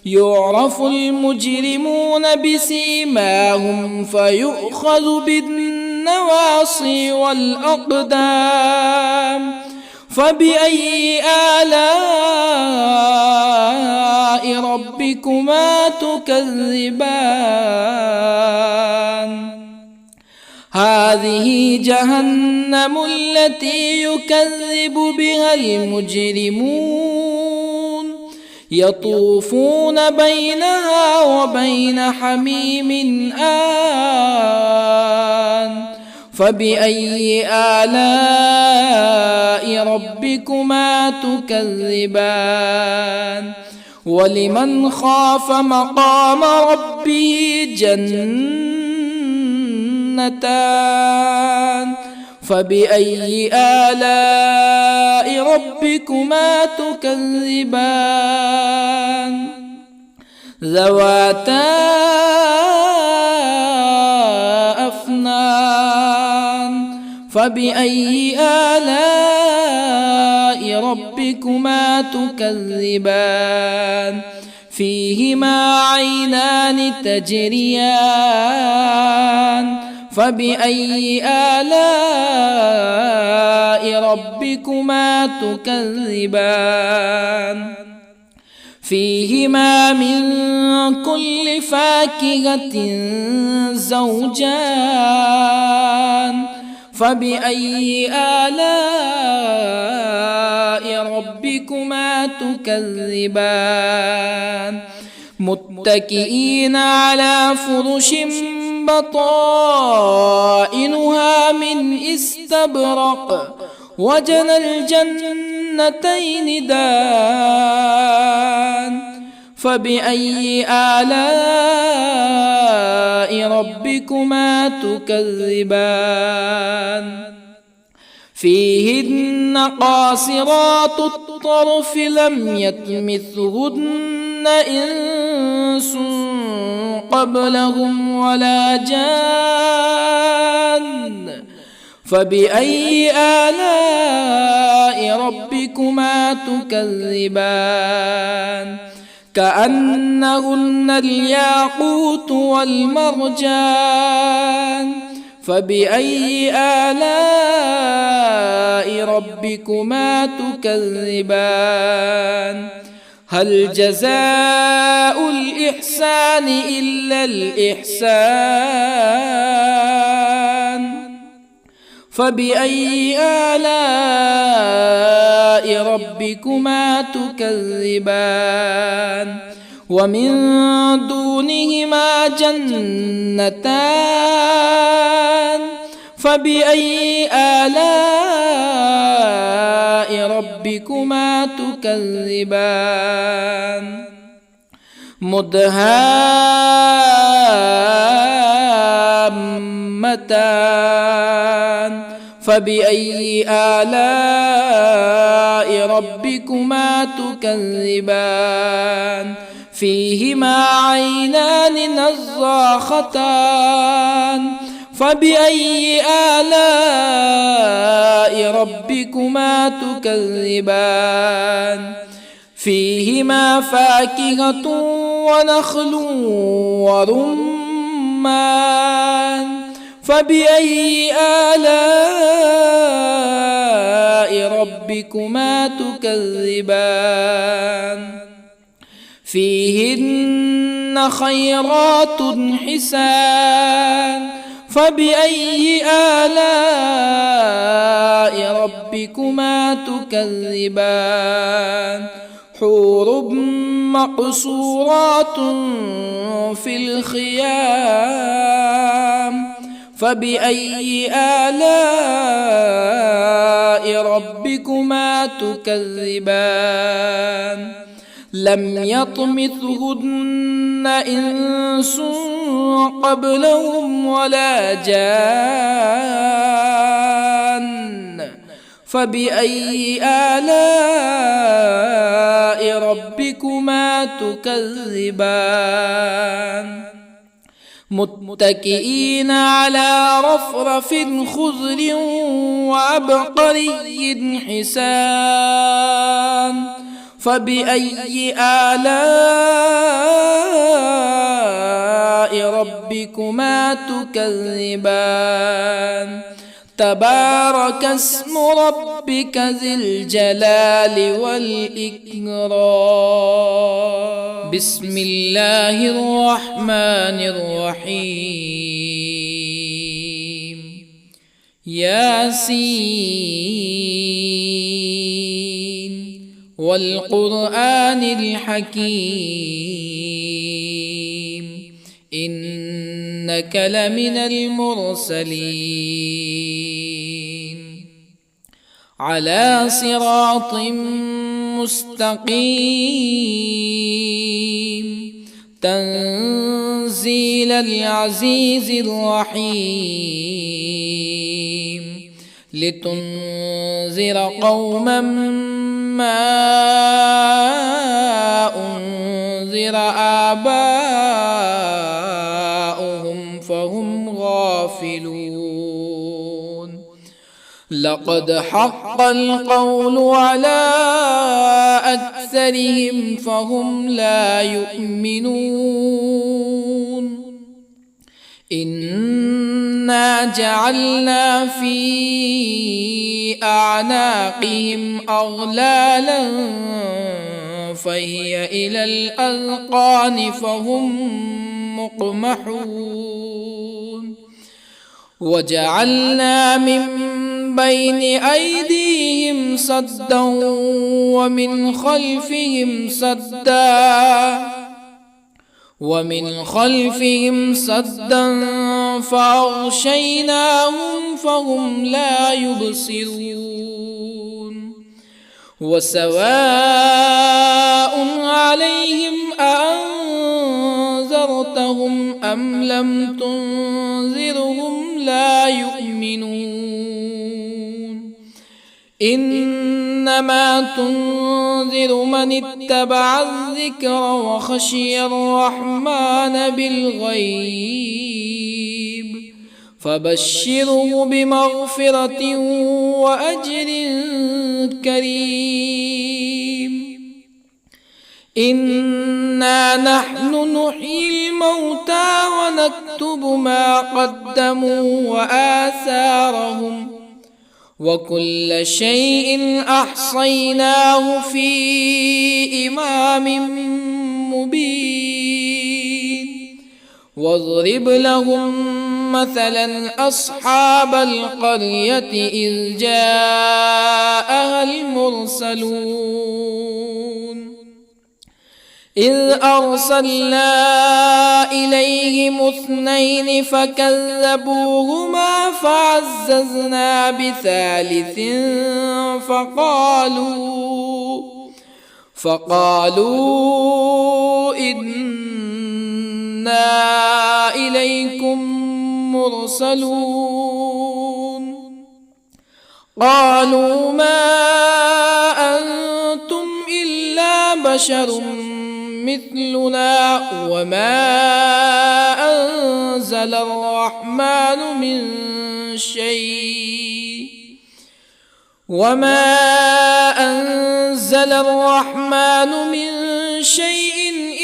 يعرف المجرمون بسيماهم فيؤخذ بالنواصي والأقدام فبأي آلاء ربكما تكذبان هذه جهنم التي يكذب بها المجرمون يطوفون بينها وبين حميم آن فبأي آلاء ربكما تكذبان ولمن خاف مقام ربه جنتان فبأي آلاء ربكما تكذبان ذواتا أفنان فبأي آلاء ربكما تكذبان فيهما عينان تجريان فبأي آلاء ربكما تكذبان فيهما من كل فاكهة زوجان فبأي آلاء ربكما تكذبان متكئين على فرش بطائنها من استبرق وجنى الجنتين دان فبأي آلاء ربكما تكذبان فيهن قاصرات الطرف لم يطمثهن إنس قبلهم ولا جان فبأي آلاء ربكما تكذبان كأنهن الياقوت والمرجان فبأي آلاء ربكما تكذبان هل جزاء الإحسان إلا الإحسان فبأي آلاء ربكما تكذبان ومن دونهما جنتان فبأي آلاء ربكما تكذبان مدهامتان فبأي آلاء ربكما تكذبان فيهما عينان نضاختان فبأي آلاء ربكما تكذبان فيهما فاكهة ونخل ورمان فبأي آلاء ربكما تكذبان فيهن خيرات حسان فبأي آلاء ربكما تكذبان حور مقصورات في الخيام فبأي آلاء ربكما تكذبان لم يطمثهن إنس قبلهم ولا جان فبأي آلاء ربكما تكذبان متكئين على رفرف خضر وعبقري حسان فبأي آلاء ربكما تكذبان تبارك اسم ربك ذي الجلال والإكرام بسم الله الرحمن الرحيم ياسين والقرآن الحكيم إنك لمن المرسلين على صراط مستقيم تنزيل العزيز الرحيم لتنذر قوما ما أنذر آباؤهم فهم غافلون لقد حق القول على أكثرهم فهم لا يؤمنون إنا جعلنا في أعناقهم أغلالا فهي إلى الأذقان فهم مقمحون وجعلنا من بين أيديهم سدا ومن خلفهم سدا فأغشيناهم فهم لا يبصرون وسواء عليهم أأنذرتهم أم لم تنذرهم لا يؤمنون إنما تنذر من اتبع الذكر وخشي الرحمن بالغيب فبشره بمغفرة وأجر كريم إنا نحن نحيي الموتى ونكتب ما قدموا وآثارهم وكل شيء أحصيناه في إمام مبين واضرب لهم مثلا أصحاب القرية إذ جاءها المرسلون إذ أرسلنا إليهم اثنين فكذبوهما فعززنا بثالث فقالوا إنا إليكم مرسلون قالوا ما أنتم إلا بشر مثلنا وما أنزل الرحمن من شيء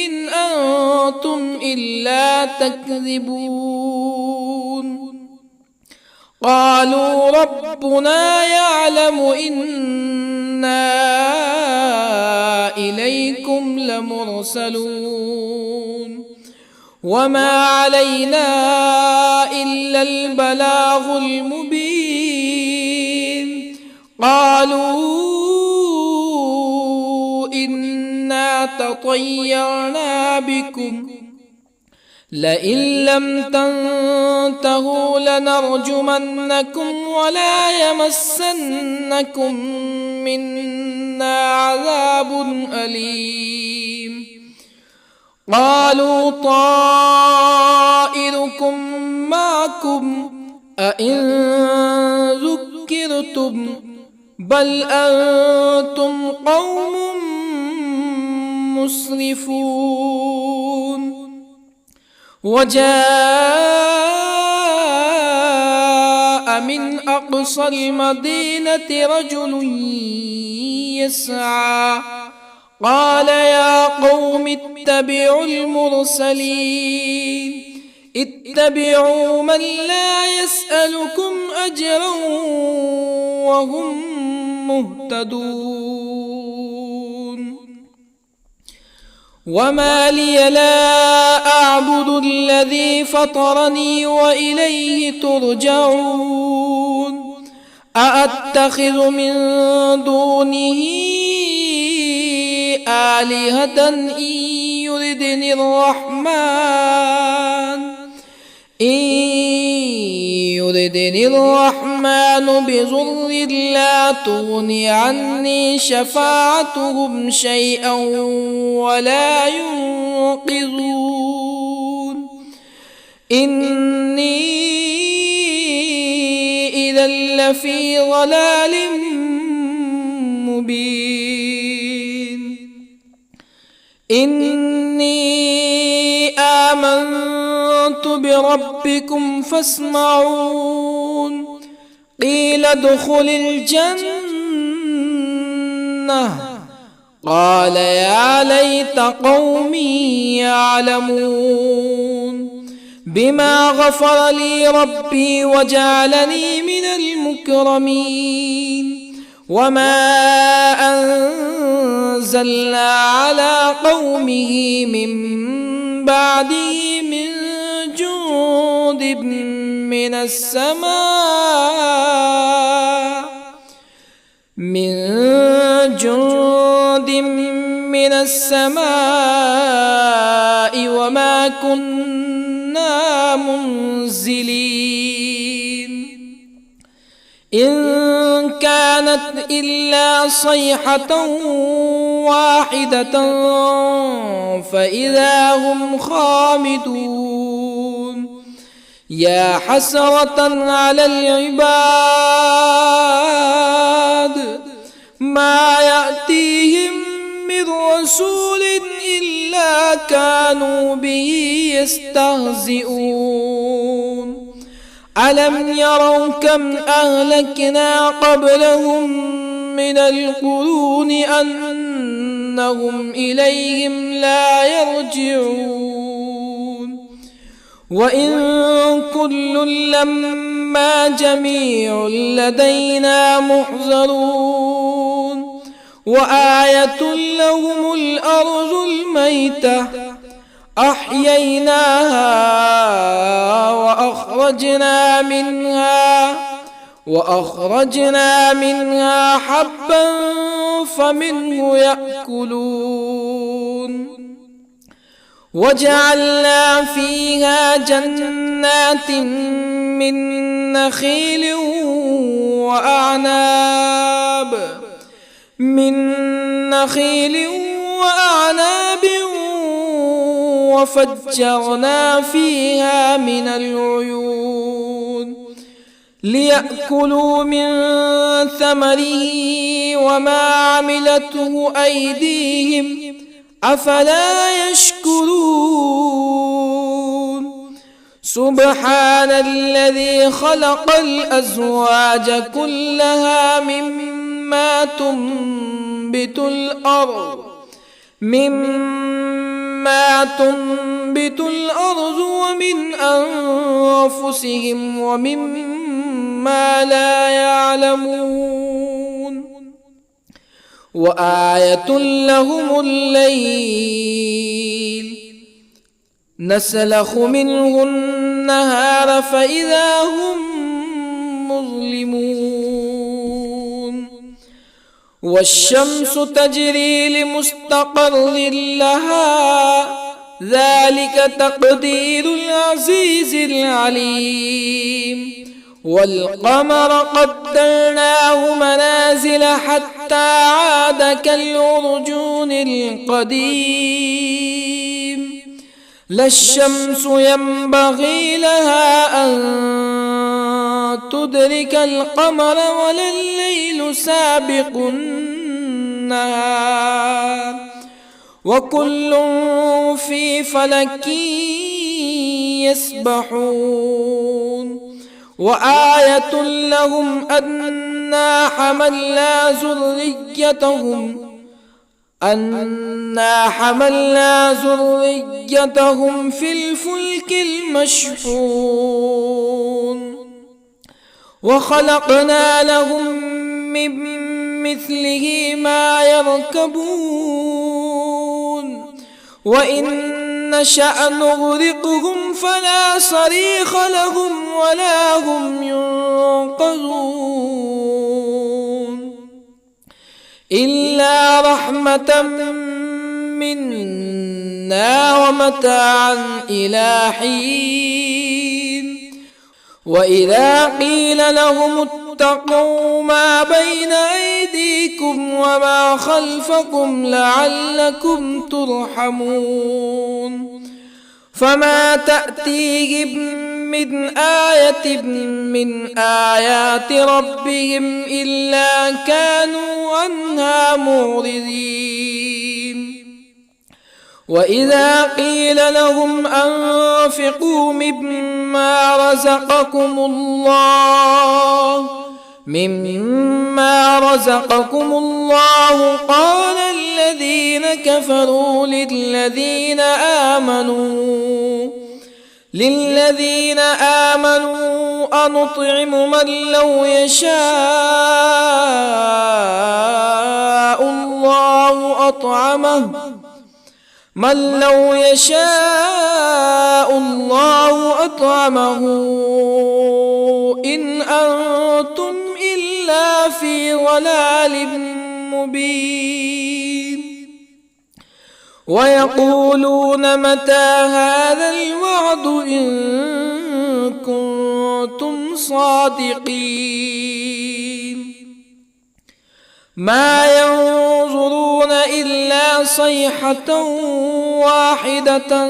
إن أنتم إلا تكذبون قالوا ربنا يعلم إنا إليكم لمرسلون وما علينا إلا البلاغ المبين قالوا إنا تطيرنا بكم لئن لم تنتهوا لنرجمنكم ولا يمسنكم منا عذاب أليم. قالوا طائركم معكم أئن ذكرتم بل أنتم قوم مسرفون. وجاء من أقصى المدينة رجل يسعى قال يا قوم اتبعوا المرسلين اتبعوا من لا يسألكم أجرا وهم مهتدون. وما لي لا أعبد الذي فطرني وإليه ترجعون. أأتخذ من دونه آلهة إن يردني الرحمن بضر لا تغن عني شفاعتهم شيئا ولا ينقذون. إني إذا لفي ضلال مبين. إني آمنت بربكم فاسمعون. قيل ادخل الجنة قال يا ليت قومي يعلمون بما غفر لي ربي وجعلني من المكرمين. وما أنزلنا على قومه من بعده من جند من السماء وما كنا منزلين. إن كانت إلا صيحة واحدة فإذا هم خامدون. يا حسرة على العباد ما يأتيهم من رسول إلا كانوا به يستهزئون. ألم يروا كم أهلكنا قبلهم من القرون أنهم إليهم لا يرجعون. وإن كل لما جميع لدينا محضرون. وآية لهم الأرض الميتة أحييناها وأخرجنا منها حبا فمنه يأكلون. وجعلنا فيها جنات من نخيل وأعناب وفجرنا فيها من العيون ليأكلوا من ثمره وما عملته أيديهم أفلا يشكرون. سبحان الذي خلق الأزواج كلها مما تنبت الأرض ومن أنفسهم ومما لا يعلمون. وآية لهم الليل نسلخ منه النهار فإذا هم مظلمون. والشمس تجري لمستقر لها ذلك تقدير العزيز العليم. والقمر قدرناه منازل حتى عاد كالعرجون القديم. لا الشمس ينبغي لها أن تدرك القمر ولا الليل سابق النهار وكل في فلك يسبحون. وآية لهم أنا حملنا ذريتهم في الفلك المشحون وخلقنا لهم من مثله ما يركبون وإن نشأ نغرقهم فلا صريخ لهم ولا هم ينقذون إلا رحمة منا ومتاعا إلى حين. وإذا قيل لهم اتقوا ما بين أيديكم وما خلفكم لعلكم ترحمون فما تأتيهم من آية من آيات ربهم إلا كانوا عنها معرضين. وإذا قيل لهم أنفقوا مما رزقكم الله قال الذين كفروا للذين آمنوا أنطعم من لو يشاء الله أطعمه إن أنتم إلا في ضلال مبين. ويقولون متى هذا الوعد إن كنتم صادقين. ما ينظرون إلا صيحة واحدة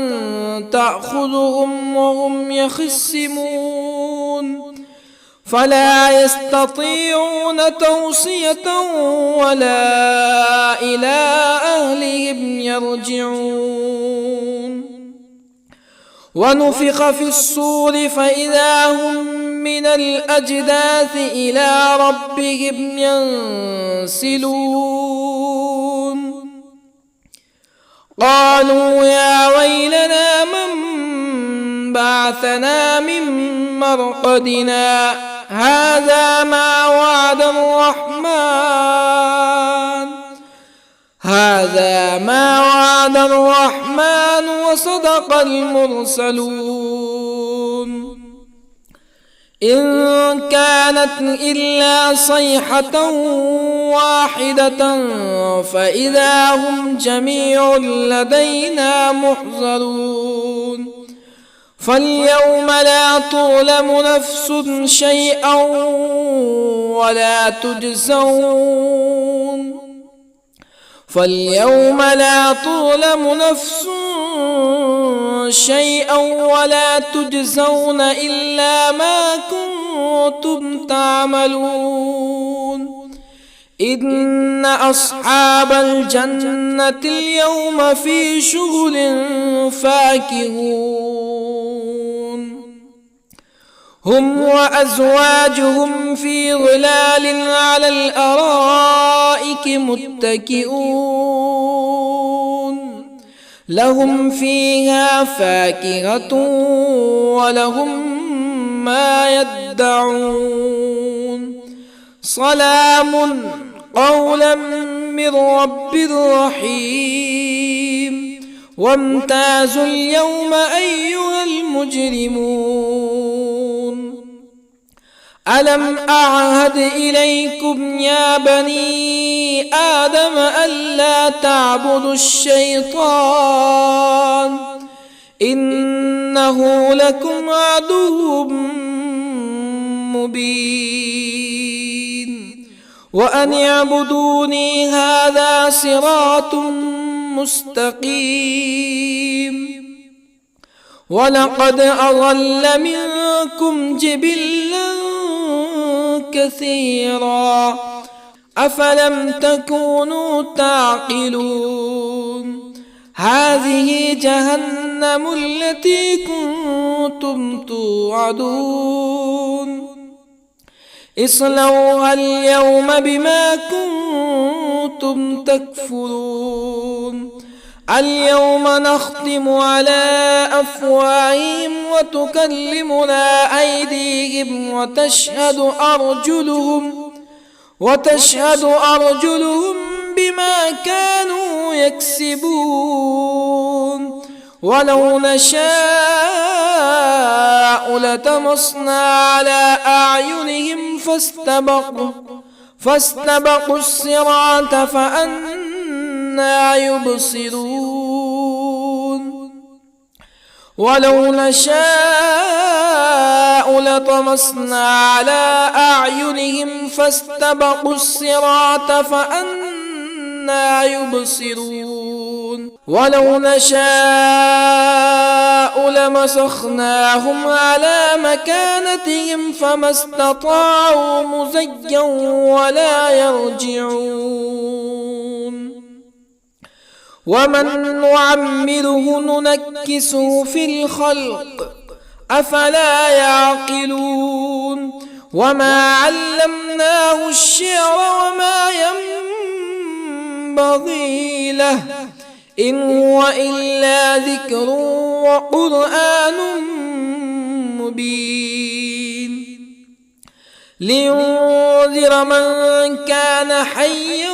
تأخذهم وهم يخصمون فلا يستطيعون توصية ولا إلى أهلهم يرجعون. ونفخ في الصور فإذا هم من الأجداث إلى ربهم ينسلون. قالوا يا ويلنا من بعثنا من مرقدنا هذا ما وعد الرحمن وصدق المرسلون. إن كانت إلا صيحة واحدة فإذا هم جميع لدينا محضرون. فاليوم لا تظلم نفس شيئا ولا تجزون إلا ما كنتم تعملون. إن أصحاب الجنة اليوم في شغل فاكهون هم وأزواجهم في ظلال على الأرائك متكئون لهم فيها فاكهة ولهم ما يدعون. سلام قولا من رب رحيم. وامتازوا اليوم أيها المجرمون. ألم أعهد إليكم يا بني آدم ألا تعبدوا الشيطان إنه لكم عدو مبين وأن اعبدوني هذا صراط مستقيم ولقد أضل منكم جبلا كثيرا أفلم تكونوا تعقلون هذه جهنم التي كنتم توعدون اصلوها اليوم بما كنتم تكفرون اليوم نختم على أفواههم وتكلمنا أيديهم وتشهد أرجلهم بما كانوا يكسبون ولو نشاء لطمسنا على أعينهم فاستبقوا الصراط فأنى يبصرون ولو نشاء لطمسنا على أعينهم فاستبقوا الصراط فأنى يبصرون ولو نشاء لمسخناهم على مكانتهم فما استطاعوا مزيا ولا يرجعون ومن نعمره ننكسه في الخلق أفلا يعقلون وما علمناه الشعر وما ينبغي له إن هو إلا ذكر وقرآن مبين لينذر من كان حيا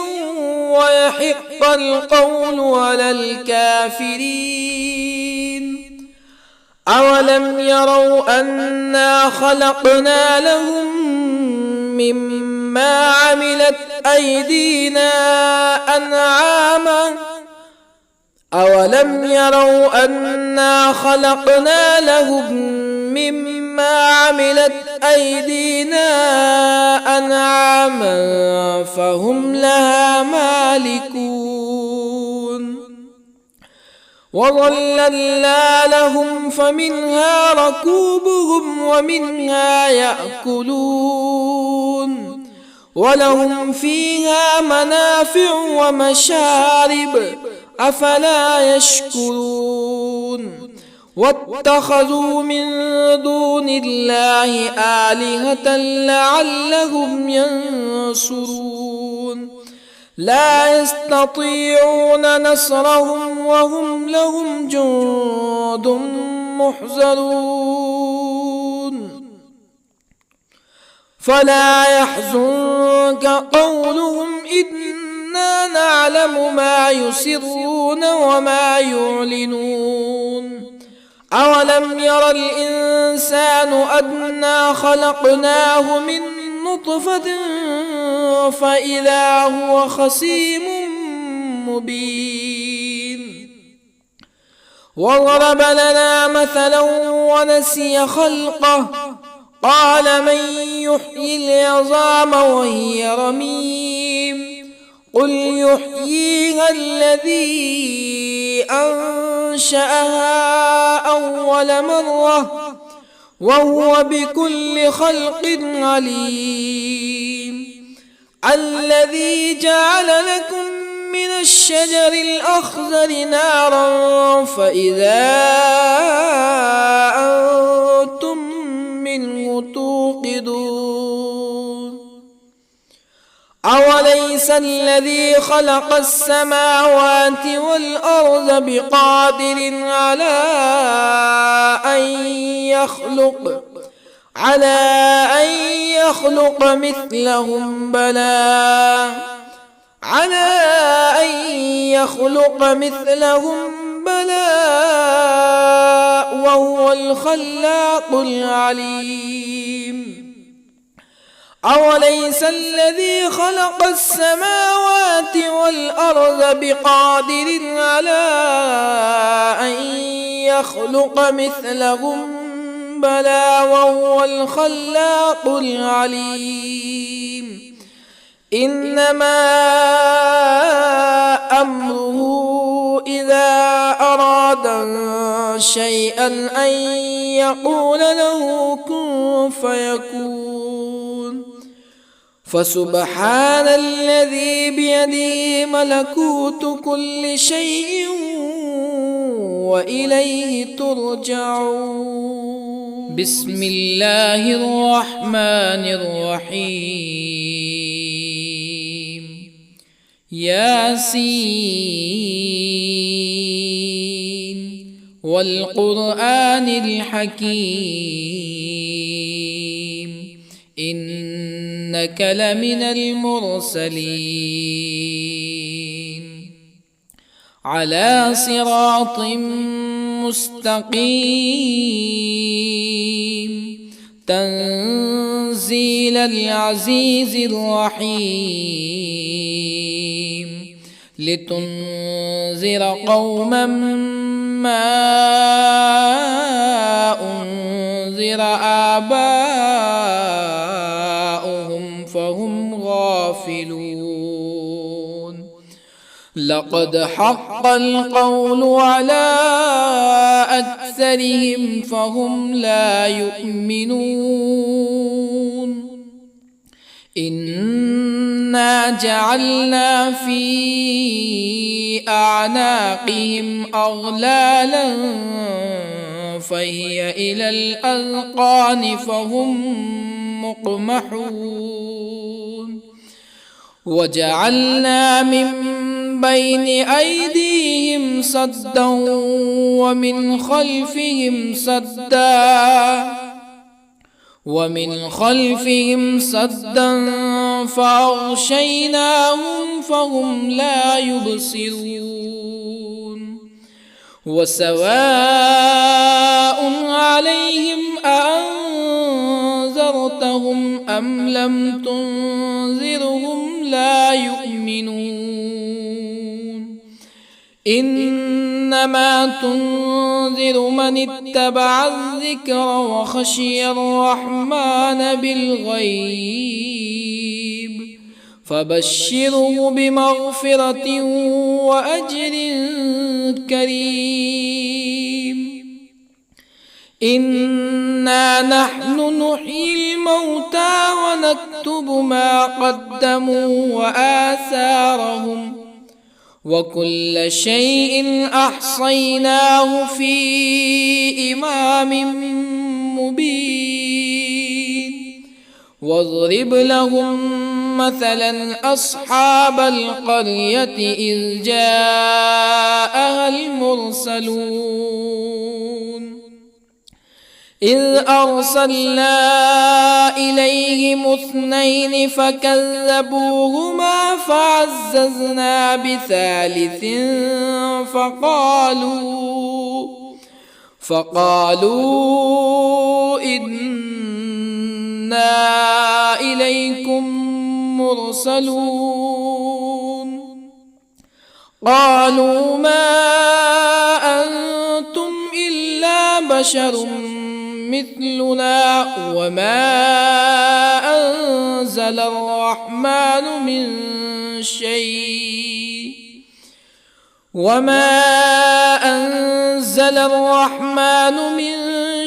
ويحق القول على الكافرين أولم يروا أنا خلقنا لهم مما عملت أيدينا أنعاما فهم لها مالكون وظللنا لهم فمنها ركوبهم ومنها يأكلون ولهم فيها منافع ومشارب أفلا يشكرون واتخذوا من دون الله آلهة لعلهم ينصرون لا يستطيعون نصرهم وهم لهم جند محضرون فلا يحزنك قولهم إنا نعلم ما يسرون وما يعلنون أولم ير الإنسان أنا خلقناه من نطفة فإذا هو خصيم مبين وضرب لنا مثلا ونسي خلقه قال من يحيي العظام وهي رميم قل يحييها الذي أنشأها أول مرة وهو بكل خلق عليم الذي جعل لكم من الشجر الأخضر نارا فإذا أنتم منه توقدون أوليس الذي خلق السماوات والأرض بقادر على أن يخلق مثلهم بلى وهو الخلاق العليم أوليس الذي خلق السماوات والأرض بقادر على أن يخلق مثلهم بلى وهو الخلاق العليم إنما أمره إذا أراد شيئا أن يقول له كن فيكون فسبحان الذي بيده ملكوت كل شيء وإليه ترجعون. بسم الله الرحمن الرحيم. ياسين والقرآن الحكيم إنك لمن المرسلين على صراط مستقيم تنزيل العزيز الرحيم لتنذر قوما ما أنذر آباؤهم فهم غافلون لقد حق القول على أكثرهم فهم لا يؤمنون إنا جعلنا في أعناقهم أغلالا فهي إلى الأذقان فهم مقمحون وجعلنا من بين أيديهم سدا ومن خلفهم سدا فأغشيناهم فهم لا يبصرون وسواء عليهم أأنذرتهم أم لم تنذرهم لا يؤمنون إنما تنذر من اتبع الذكر وخشي الرحمن بالغيب فبشره بمغفرة وأجر كريم إنا نحن نحيي الموتى ونكتب ما قدموا وآثارهم وكل شيء أحصيناه في إمام مبين واضرب لهم مثلا أصحاب القرية إذ جاءها المرسلون إذ أرسلنا إليهم اثنين فكذبوهما فعززنا بثالث فقالوا إنا إليكم مرسلون قالوا ما أنتم إلا بشر مثلنا وما أنزل الرحمن من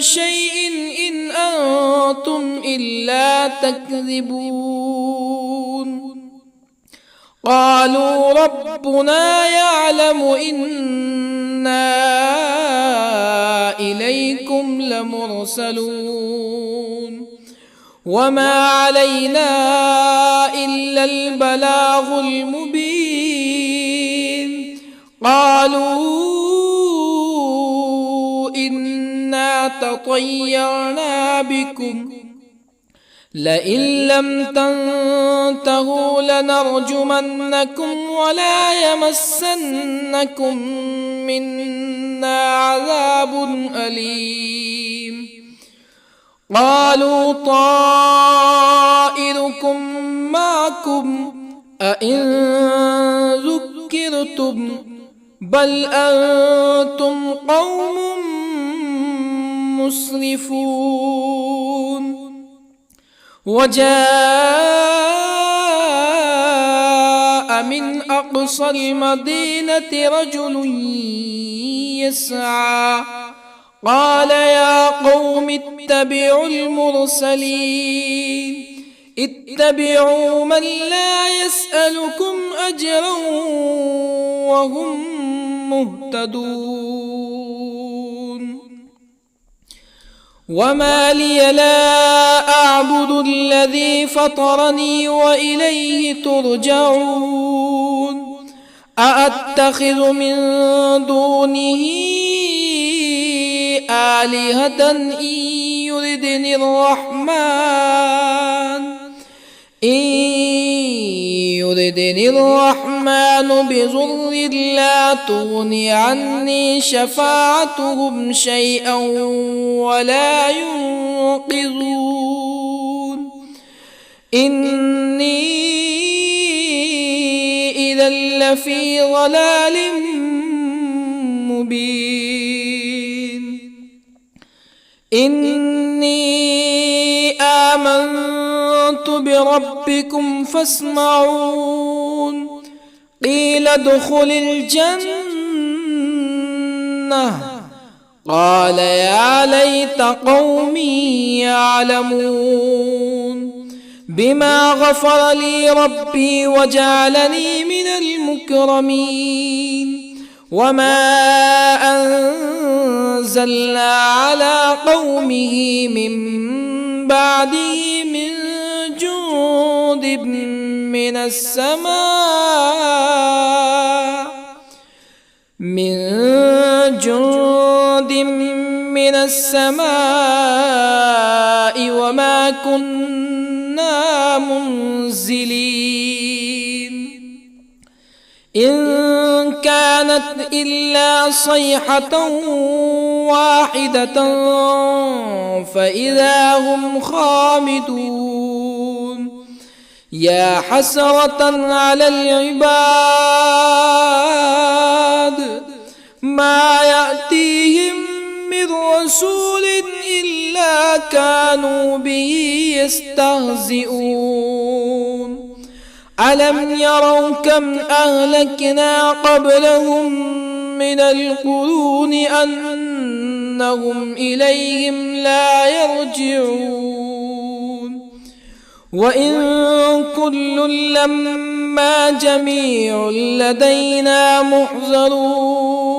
شيء إن أنتم إلا تكذبون قالوا ربنا يعلم إنا إليكم لمرسلون وما علينا إلا البلاغ المبين قالوا إنا تطيرنا بكم لئن لم تنتهوا لنرجمنكم ولا يمسنكم منا عذاب أليم قالوا طائركم لكم أئن ذكرتم بل أنتم قوم مسرفون. وجاء من أقصى المدينة رجل يسعى قال يا قوم اتبعوا المرسلين اتبعوا من لا يسألكم أجرا وهم مهتدون. وما لي لا أعبد الذي فطرني وإليه ترجعون. أأتخذ من دونه آلهة إن يردني الرحمن بضر لا تغني عني شفاعتهم شيئا ولا ينقذون. إني إذا لفي ضلال مبين. إني آمنت بربكم فاسمعون. قيل ادخل الجنة قال يا ليت قومي يعلمون. بما غفر لي ربي وجعلني من المكرمين. وما أنزلنا على قومه من بعده من جند من السماء وما كنا منزلين. إن كانت إلا صيحة واحدة فإذا هم خامدون. يا حسرة على العباد ما يأتيهم من رسول إلا كانوا به يستهزئون. ألم يروا كم أهلكنا قبلهم من القرون أنهم إليهم لا يرجعون. وإن كل لما جميع لدينا محضرون.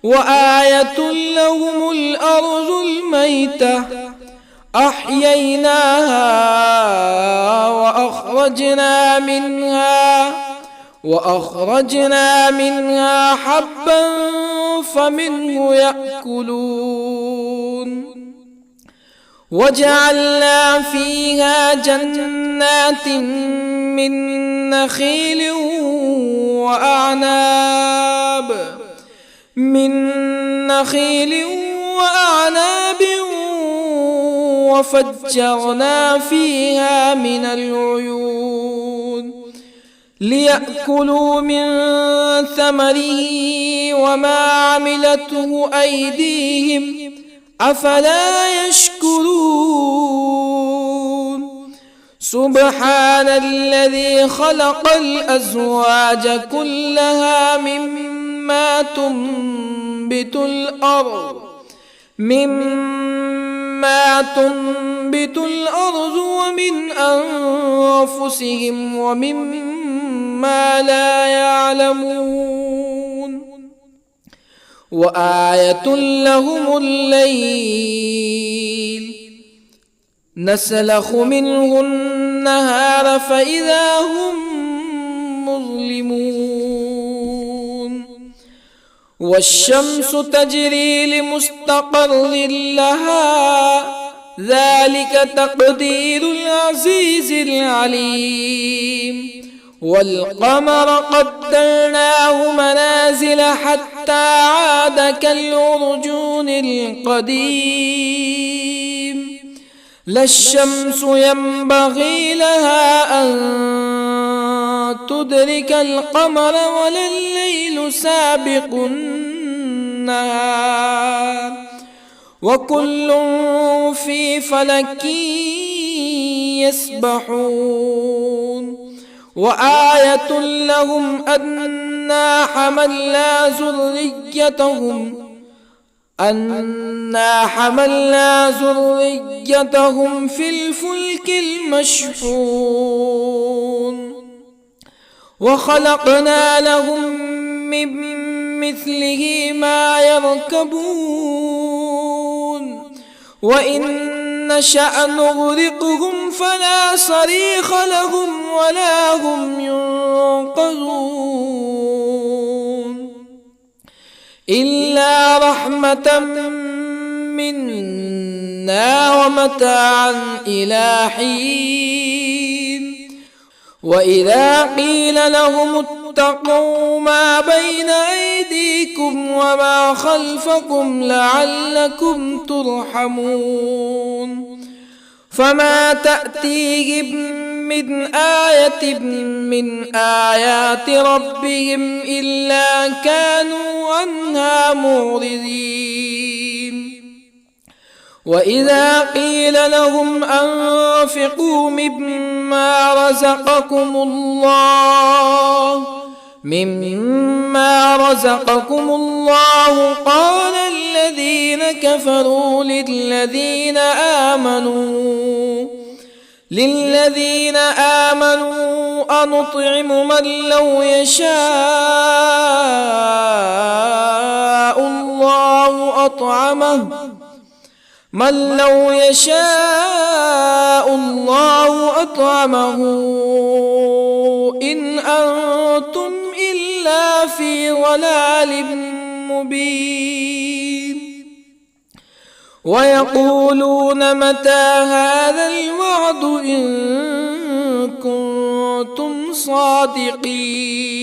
وآية لهم الأرض الميتة أحييناها وأخرجنا منها حبا فمنه يأكلون. وجعلنا فيها جنات من نخيل وأعناب وفجرنا فيها من العيون ليأكلوا من ثمره وما عملته أيديهم أفلا يشكرون. سبحان الذي خلق الأزواج كلها مما تنبت الأرض ومن أنفسهم ومما لا يعلمون. وآية لهم الليل نسلخ منه النهار فإذا هم مظلمون. والشمس تجري لمستقر لها ذلك تقدير العزيز العليم. والقمر قدرناه منازل حتى عاد كالعرجون القديم. لا الشمس ينبغي لها أن تدرك القمر ولا الليل سابق النهار وكل في فلك يسبحون وآية لهم أنا حملنا ذريتهم في الفلك المشحون وخلقنا لهم من مثله ما يركبون وإن نشأ نغرقهم فلا صريخ لهم ولا هم ينقذون إلا رحمة منا ومتاعا إلى حين وإذا قيل لهم اتقوا ما بين أيديكم وما خلفكم لعلكم ترحمون فما تأتيهم من آية من آيات ربهم إلا كانوا عنها معرضين وإذا قيل لهم أنفقوا مما رزقكم الله قال الذين كفروا للذين آمنوا أنطعم من لو يشاء الله أطعمه إن أنتم إلا في ضلال مبين ويقولون متى هذا الوعد إن كنتم صادقين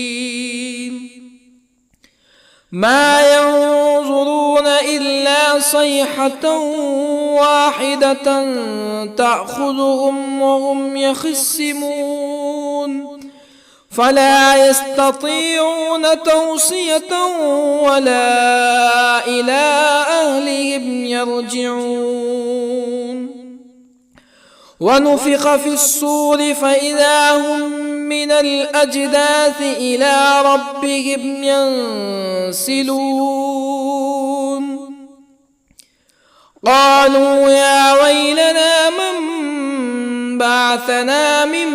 ما ينظرون إلا صيحة واحدة تأخذهم وهم يخصمون فلا يستطيعون توصية ولا إلى أهلهم يرجعون ونفخ في الصور فإذا هم من الأجداث إلى ربهم ينسلون قالوا يا ويلنا من بعثنا من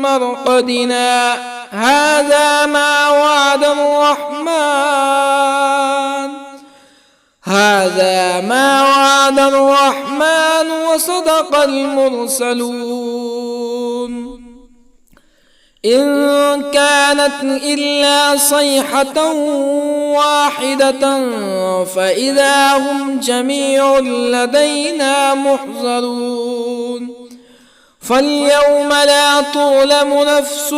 مرقدنا هذا ما وعد الرحمن وصدق المرسلون إن كانت إلا صيحة واحدة فإذا هم جميع لدينا محضرون فاليوم لا تظلم نفس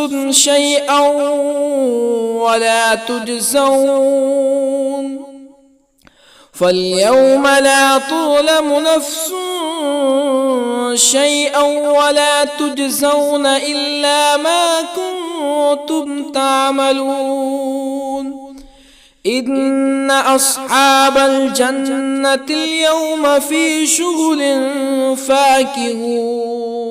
شيئا ولا تجزون إلا ما كنتم تعملون إن أصحاب الجنة اليوم في شغل فاكهون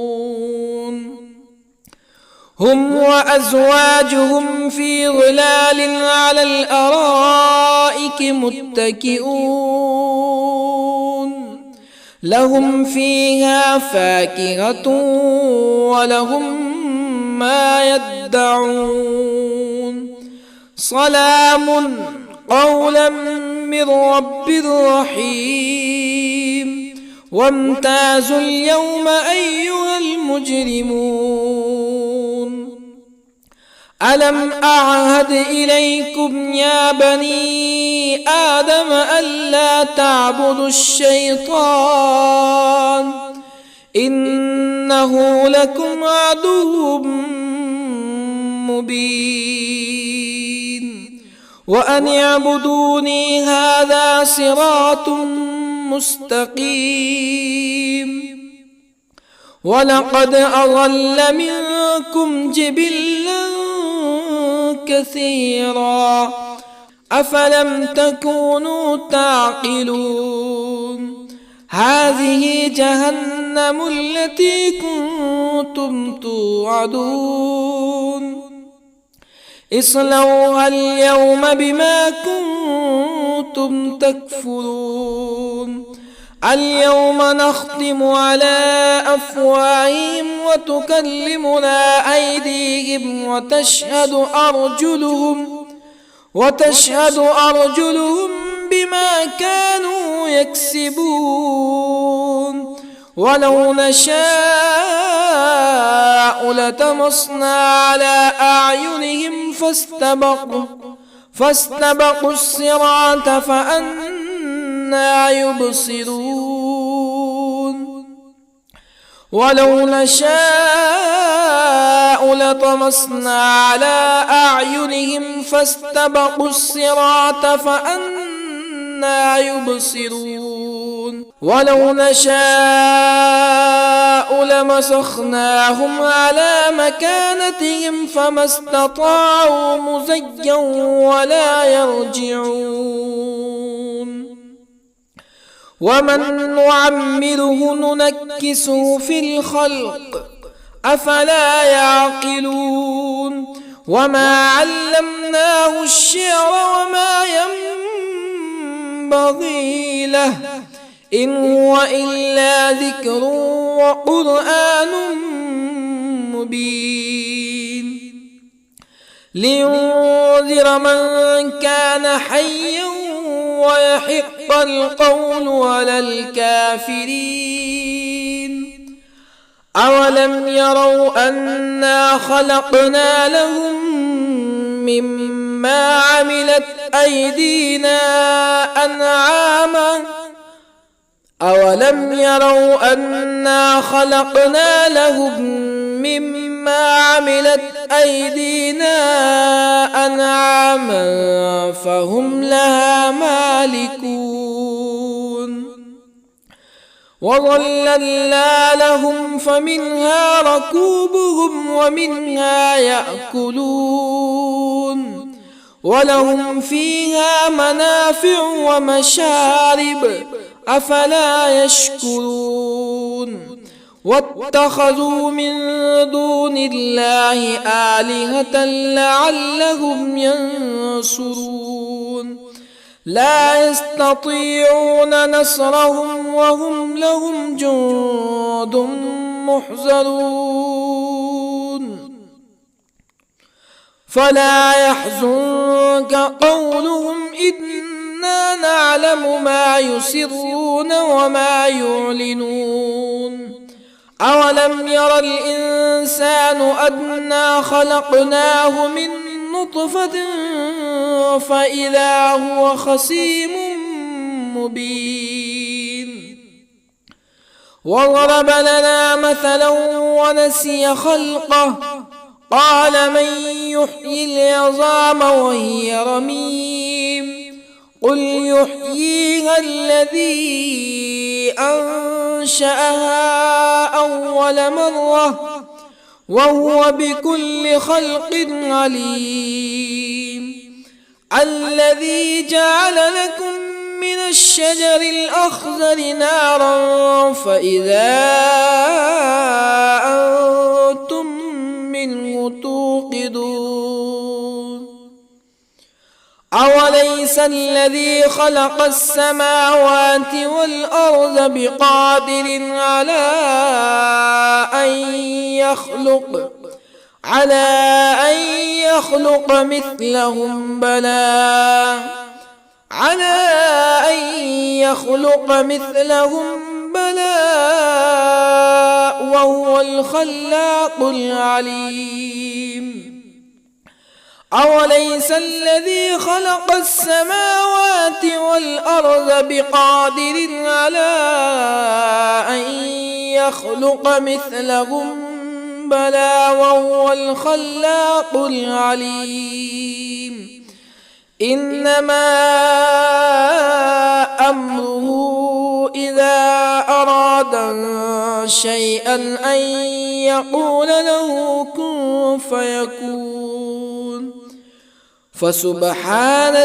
هم وأزواجهم في ظلال على الأرائك متكئون لهم فيها فاكهة ولهم ما يدعون سلام قولا من رب رحيم وامتازوا اليوم أيها المجرمون ألم أعهد إليكم يا بني آدم ألا تعبدوا الشيطان إنه لكم عدو مبين وأن اعبدوني هذا صراط مستقيم ولقد أضل منكم جبلا كثيرا أفلم تكونوا تعقلون هذه جهنم التي كنتم توعدون اصلوها اليوم بما كنتم تكفرون اليوم نختم على أفواههم وتكلمنا أيديهم وتشهد أرجلهم بما كانوا يكسبون ولو نشاء لطمسنا على أعينهم فاستبقوا الصراط فأنى يبصرون ولو نشاء لطمسنا على أعينهم فاستبقوا الصراط فأنى يبصرون ولو نشاء لمسخناهم على مكانتهم فما استطاعوا مزيا ولا يرجعون ومن نعمره ننكسه في الخلق أفلا يعقلون وما علمناه الشعر وما ينبغي له إن هو إلا ذكر وقرآن مبين لينذر من كان حيا ويحق القول على الكافرين أولم يروا أنا خلقنا لهم مما عملت أيدينا أنعاما أولم يروا أنا خلقنا لهم مما عملت أيدينا أنعاما فهم لها مالكون وظللنا لهم فمنها ركوبهم ومنها يأكلون ولهم فيها منافع ومشارب أفلا يشكرون واتخذوا من دون الله آلهة لعلهم ينصرون لا يستطيعون نصرهم وهم لهم جند محضرون فلا يحزنك قولهم إنا نعلم ما يسرون وما يعلنون أولم ير الإنسان أنا خلقناه من نطفة فإذا هو خصيم مبين وضرب لنا مثلا ونسي خلقه قال من يحيي العظام وهي رميم قل يحييها الذي أنشأها أول مرة وهو بكل خلق عليم الذي جعل لكم من الشجر الأخضر نارا فإذا أنتم منه توقدون أوليس الذي خلق السماوات والأرض بقادر على أن يخلق مثلهم بلى وهو الخلاق العليم أوليس الذي خلق السماوات والأرض بقادر على أن يخلق مثلهم بلى وهو الخلاق العليم إنما أمره إذا أراد شيئا أن يقول له كن فيكون فسبحان